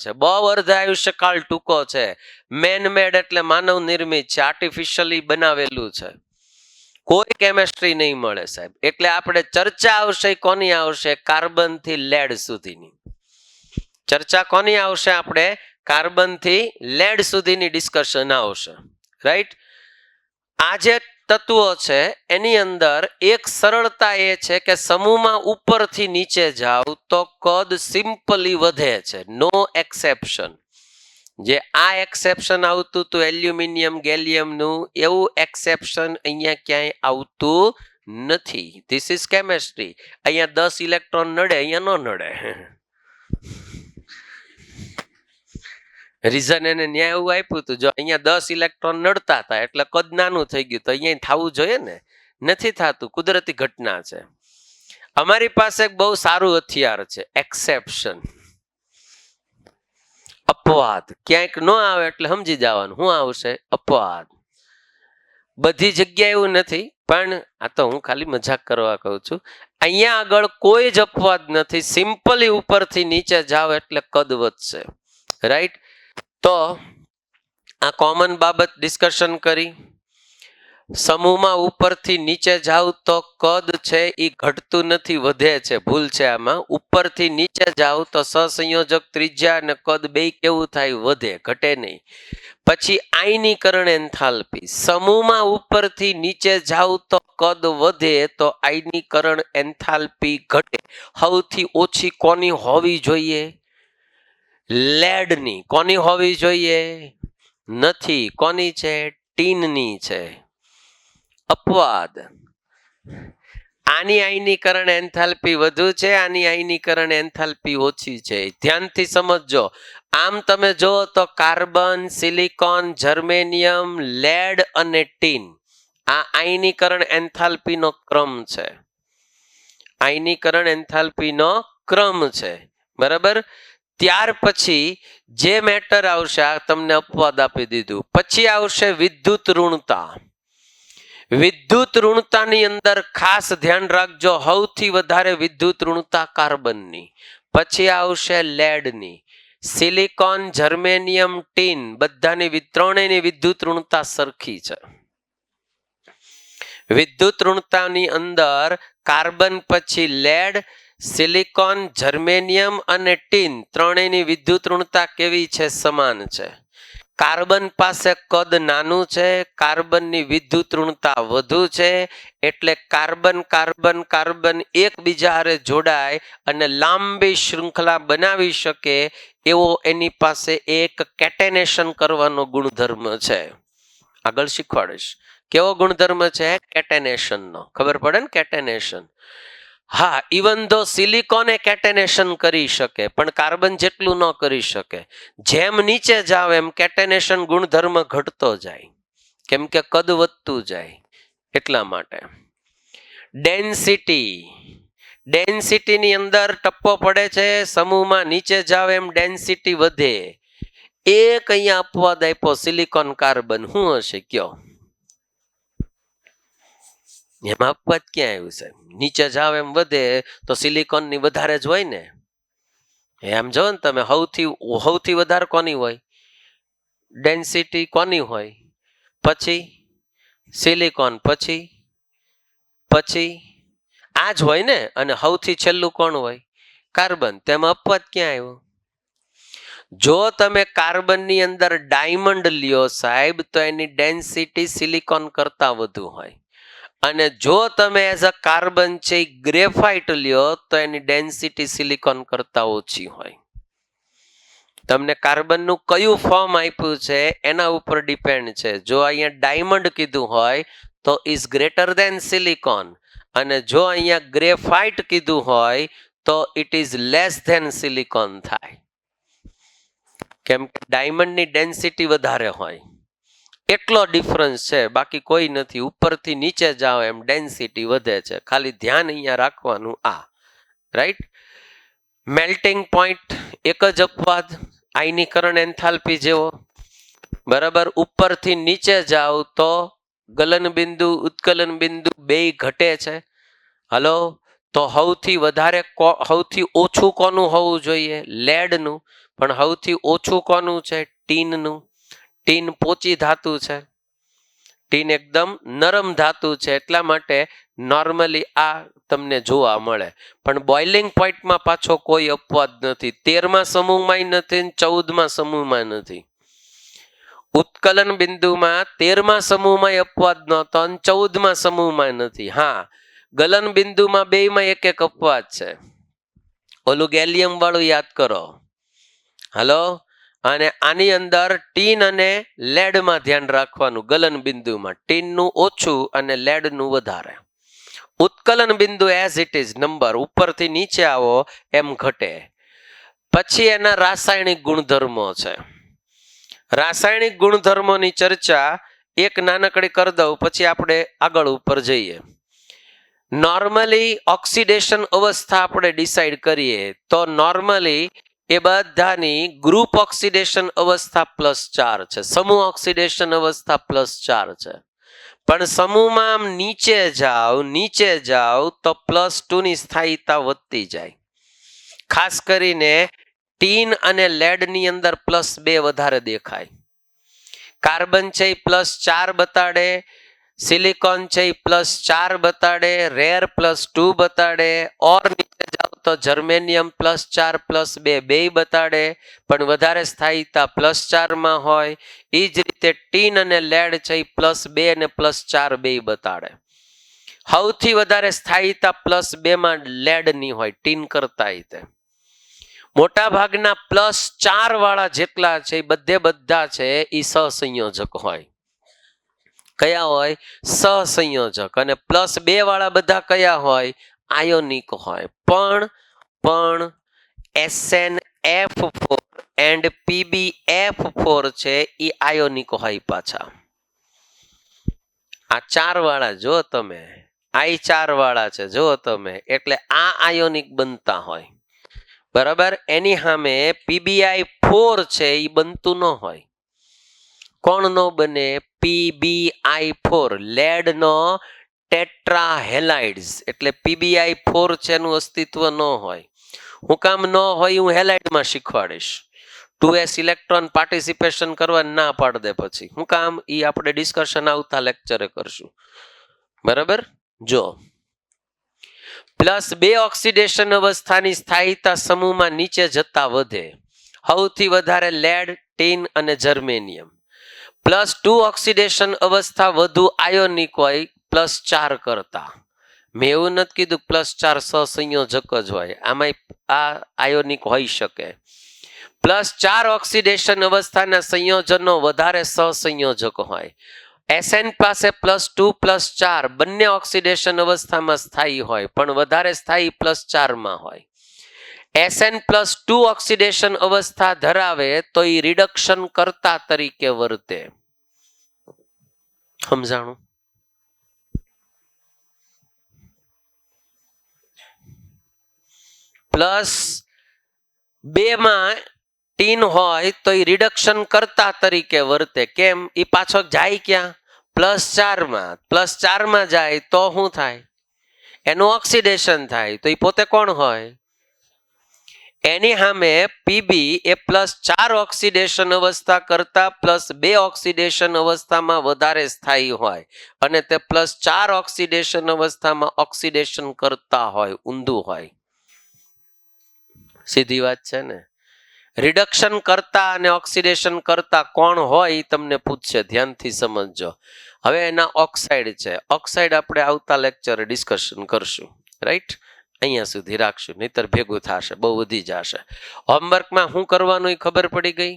છે. બહુ અર્ધાયુષ્યકાળ ટૂંકો છે. મેનમેડ એટલે માનવ નિર્મિત છે, આર્ટિફિશિયલી બનાવેલું છે. કોઈ કેમેસ્ટ્રી નહીં મળે સાહેબ. એટલે આપણે ચર્ચા આવશે કોની આવશે? કાર્બન થી લેડ સુધીની ચર્ચા કોની આવશે? આપણે કાર્બન થી લેડ સુધીની ડિસ્કશન આવશે. રાઈટ. આ જે તત્વો છે એની અંદર એક સરળતા એ છે કે સમૂહમાં ઉપરથી નીચે જાવ તો કદ સિમ્પલી વધે છે. નો એક્સેપ્શન. જે આ એક્સેપ્શન આવતું હતું એલ્યુમિનિયમ ગેલિયમનું, એવું એક્સેપ્શન અહીંયા ક્યાંય આવતું નથી. This is chemistry. અહીંયા 10 ઇલેક્ટ્રોન નડે, અહીંયા ન નડે. રીઝન એને ન્યાય એવું આપ્યું હતું, જો અહીંયા 10 ઇલેક્ટ્રોન નડતા હતા એટલે કદ નાનું થઈ ગયું, તો અહીંયા થવું જોઈએ ને, નથી થતું. કુદરતી ઘટના છે. અમારી પાસે એક બહુ સારું હથિયાર છે, એક્સેપ્શન. અપવાદ ક્યાંક ન આવે એટલે સમજી જવાનું શું આવશે, અપવાદ. બધી જગ્યાએ એવું નથી, પણ આ તો હું ખાલી મજાક કરવા કહું છું. અહીંયા આગળ કોઈ જ અપવાદ નથી. સિમ્પલી ઉપરથી નીચે જાવ એટલે કદ વધશે. રાઈટ? તો આ કોમન બાબત ડિસ્કશન કરી. સમૂહમાં ઉપરથી નીચે જાવ તો કદ છે એ ઘટતું નથી, વધે છે. ભૂલ છે આમાં. ઉપરથી નીચે જાવ તો સહસંયોજક ત્રિજ્યા અને કદ બે કેવું થાય, વધે, ઘટે નહીં. પછી આયનીકરણ એન્થાલ્પી. સમૂહમાં ઉપરથી નીચે જાવ તો કદ વધે, તો આયનીકરણ એન્થાલ્પી ઘટે. સૌથી ઓછી કોની હોવી જોઈએ? લેડની. કોની હોવી જોઈએ? નથી. કોની છે? ટીનની છે. અપવાદ. આની આયનીકરણ એન્થાલ્પી વધુ છે, આની આયનીકરણ એન્થાલ્પી ઓછી છે. ધ્યાનથી સમજજો. આમ તમે જો તો કાર્બન, સિલિકોન, જર્મેનિયમ, લેડ અને ટીન, આ આયનીકરણ એન્થાલ્પીનો ક્રમ છે. આયનીકરણ એન્થાલ્પીનો ક્રમ છે. બરાબર? ત્યાર પછી જે મેટર આવશે, આ તમને અપવાદ આપી દીધું. પછી આવશે વિદ્યુત ઋણતા. વિદ્યુત ઋણતાની અંદર ખાસ ધ્યાન રાખજો, સૌથી વધારે વિદ્યુત ઋણતા કાર્બનની. પછી આવશે લેડની. સિલિકોન, જર્મેનિયમ, ટીન બધાની ત્રણેયની વિદ્યુત ઋણતા સરખી છે. વિદ્યુત ઋણતાની અંદર કાર્બન પછી લેડ, સિલિકોન, જર્મેનિયમ અને ટીન ત્રણેયની વિદ્યુત ઋણતા કેવી છે? સમાન છે. કાર્બન પાસે કદ નાનું છે, કાર્બનની વિદ્યુત ઋણતા વધુ છે, એટલે કાર્બન કાર્બન કાર્બન એકબીજા હારે જોડાય અને લાંબી શૃંખલા બનાવી શકે એવો એની પાસે એક કેટેનેશન કરવાનો ગુણધર્મ છે. આગળ શીખવાડીશ કેવો ગુણધર્મ છે કેટેનેશનનો. ખબર પડે ને કેટેનેશન? હા, ઇવન ધો સિલિકોને કેટેનેશન કરી શકે, પણ કાર્બન જેટલું ન કરી શકે. જેમ નીચે જાવ એમ કેટેનેશન ગુણધર્મ ઘટતો જાય, કેમ કે કદ વધતું જાય. એટલા માટે ડેન્સિટી. ડેન્સિટીની અંદર ટપ્પો પડે છે, સમૂહમાં નીચે જાવ એમ ડેન્સિટી વધે. એક અહીંયા અપવાદ આપ્યો, સિલિકોન કાર્બન. શું હશે કયો? એમાં અપવાદ ક્યાં આવ્યું છે? નીચે જાવ એમ વધે તો સિલિકોન ની વધારે જ હોય ને. એમ જો ને તમે, સૌથી વધારે કોની હોય? ડેન્સિટી કોની હોય? પછી સિલિકોન, પછી આ જ હોય ને. અને સૌથી છેલ્લું કોણ હોય? કાર્બન. તેમાં અપવાદ ક્યાં આવ્યો? જો તમે કાર્બનની અંદર ડાયમંડ લ્યો સાહેબ, તો એની ડેન્સિટી સિલિકોન કરતા વધુ હોય. અને જો તમે એઝ અ કાર્બન છે ગ્રેફાઇટ લ્યો તો એની ડેન્સિટી સિલિકોન કરતા ઓછી હોય. તમને કાર્બનનું કયું ફોર્મ આપ્યું છે એના ઉપર ડિપેન્ડ છે. જો અહીંયા ડાયમંડ કીધું હોય તો ઇઝ ગ્રેટર દેન સિલિકોન, અને જો અહીંયા ગ્રેફાઇટ કીધું હોય તો it is less than silicon થાય. કેમ કે ડાયમંડની ડેન્સિટી વધારે હોય. એટલો ડિફરન્સ છે, બાકી કોઈ નથી. ઉપરથી નીચે જાઓ એમ ડેન્સિટી વધે છે. ખાલી ધ્યાન અહીંયા રાખવાનું આ. રાઈટ? મેલ્ટિંગ પોઈન્ટ એક જ અપવાદ, આયનીકરણ એન્થાલ્પી જેવો. બરાબર? ઉપરથી નીચે જાઓ તો ગલન બિંદુ, ઉત્કલન બિંદુ બે ઘટે છે. હલો? તો સૌથી ઓછું કોનું હોવું જોઈએ? લેડનું. પણ સૌથી ઓછું કોનું છે? ટીનનું. ટીન પોચી ધાતુ છે, ટીન એકદમ નરમ ધાતુ છે, એટલા માટે નોર્મલી આ તમને જોવા મળે. પણ બોઇલિંગ પોઈન્ટમાં પાછો કોઈ અપવાદ નથી. 13મા સમૂહમાં નથી, 14મા સમૂહમાં નથી. ઉત્કલન બિંદુમાં 13મા સમૂહમાં અપવાદ નહોતો અને 14મા સમૂહમાં નથી. હા, ગલન બિંદુમાં બેયમાં એક એક અપવાદ છે. ઓલું ગેલિયમ વાળું યાદ કરો. હલો? અને આની અંદર ટીન અને લેડમાં ધ્યાન રાખવાનું. ગલન બિંદુમાં ટીનનું ઓછું અને લેડનું વધારે. ઉત્કલન બિંદુ એઝ ઇટ ઇઝ નંબર ઉપરથી નીચે આવો એમ ઘટે. પછી એના રાસાયણિક ગુણધર્મો છે. રાસાયણિક ગુણધર્મોની ચર્ચા એક નાનકડી કરી દઉં, પછી આપણે આગળ ઉપર જઈએ. નોર્મલી ઓક્સિડેશન અવસ્થા આપણે ડિસાઈડ કરીએ તો નોર્મલી એ બધાની ગ્રુપ ઓક્સિડેશન અવસ્થા +4 છે, સમૂહ ઓક્સિડેશન અવસ્થા +4 છે. પણ સમૂહમાં આમ નીચે જાઓ તો +2 ની સ્થાયીતા વધતી જાય. ખાસ કરીને ટીન અને લેડની અંદર +2 વધારે દેખાય. કાર્બન છે એ +4 બતાડે, સિલિકોન છે એ +4 બતાડે, રેર +2 બતાડે, ઓર નીચે જાવ તો જર્મેનિયમ +4 +2 બેય બતાડે, પણ વધારે સ્થાયીતા +4 માં હોય. એ જ રીતે ટીન અને લેડ છે એ +2 અને +4 બેય બતાડે. સૌથી વધારે સ્થાયીતા +2 માં લેડની હોય ટીન કરતા. મોટા ભાગના +4 વાળા જેટલા છે એ બધા છે એ સહસંયોજક હોય. કયા હોય? સહસંયોજક. અને +2 વાળા બધા કયા હોય? આયોનિક હોય. પણ SnF4 એન્ડ PbF4 છે એ આયોનિક હોય પાછા. આ 4 વાળા જો તમે, આ 4 વાળા છે જો તમે, એટલે આ આયોનિક બનતા હોય. બરાબર. એની સામે PbI4 છે એ બનતું ન હોય. કોણ નો બને? PbI4 લેડ નો ટેટ્રાહેલાઇડ્સ. એટલે PbI4 છે એનું અસ્તિત્વ ન હોય. હું કામ ન હોય હું હેલાઇડમાં શીખવાડીશ. 2s ઇલેક્ટ્રોન પાર્ટિસિપેશન કરવા ના પાડ દે પછી. હું કામ? એ આપણે ડિસ્કશન આવતા લેક્ચરે કરશું. બરાબર. જો +2 ઓક્સિડેશન અવસ્થાની સ્થાયીતા સમૂહમાં નીચે જતા વધે. સૌથી વધારે લેડ, ટીન અને જર્મેનિયમ. +2 ઓક્સિડેશન અવસ્થા વધુ આયોનિક હોય +4 કરતા. મેં એવું નથી કીધું +4 સહસંયોજક જ હોય, આમાં આ આયોનિક હોઈ શકે. +4 ઓક્સિડેશન અવસ્થાના સંયોજનો વધારે સહસંયોજક હોય. Sn પાસે +2 +4 બંને ઓક્સિડેશન અવસ્થામાં સ્થાયી હોય, પણ વધારે સ્થાયી +4 માં હોય. Sn+2 ઓક્સિડેશન અવસ્થા ધરાવે તો એ રિડક્શન કર્તા તરીકે વર્તે. સમજાણું? +2 માં ટીન હોય તો એ રિડક્શન કર્તા તરીકે વર્તે. કેમ? એ પાછો જાય ક્યાં? +4 માં. +4 માં જાય તો શું થાય? એનું ઓક્સિડેશન થાય. તો એ પોતે કોણ હોય? એની સામે Pb એ +4 ઓક્સિડેશન અવસ્થા કરતા +2 ઓક્સિડેશન અવસ્થામાં વધારે સ્થાયી હોય અને તે +4 ઓક્સિડેશન અવસ્થામાં ઓક્સિડેશન કરતા હોય, ઊંધું હોય. સીધી વાત છે ને. રિડક્શન કરતા અને ઓક્સિડેશન કરતા કોણ હોય એ તમને પૂછશે, ધ્યાનથી સમજજો. હવે એના ઓક્સાઇડ છે. ઓક્સાઇડ આપણે આવતા લેક્ચરે ડિસ્કશન કરશું. રાઈટ? અહીંયા સુધી રાખશું, નહીતર ભેગું થશે, બહુ વધી જશે. હોમવર્કમાં શું કરવાનું એ ખબર પડી ગઈ?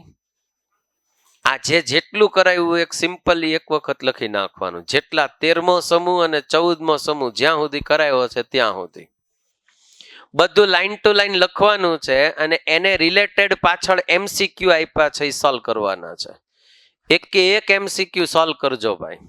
આ જેટલું કરાયું એક સિમ્પલી એક વખત લખી નાખવાનું. જેટલા 13મો સમૂહ અને 14મો સમૂહ જ્યાં સુધી કરાયો છે ત્યાં સુધી બધું લાઈન ટુ લાઈન લખવાનું છે અને એને રિલેટેડ પાછળ MCQ આપ્યા છે એ સોલ્વ કરવાના છે. એક MCQ સોલ્વ કરજો ભાઈ.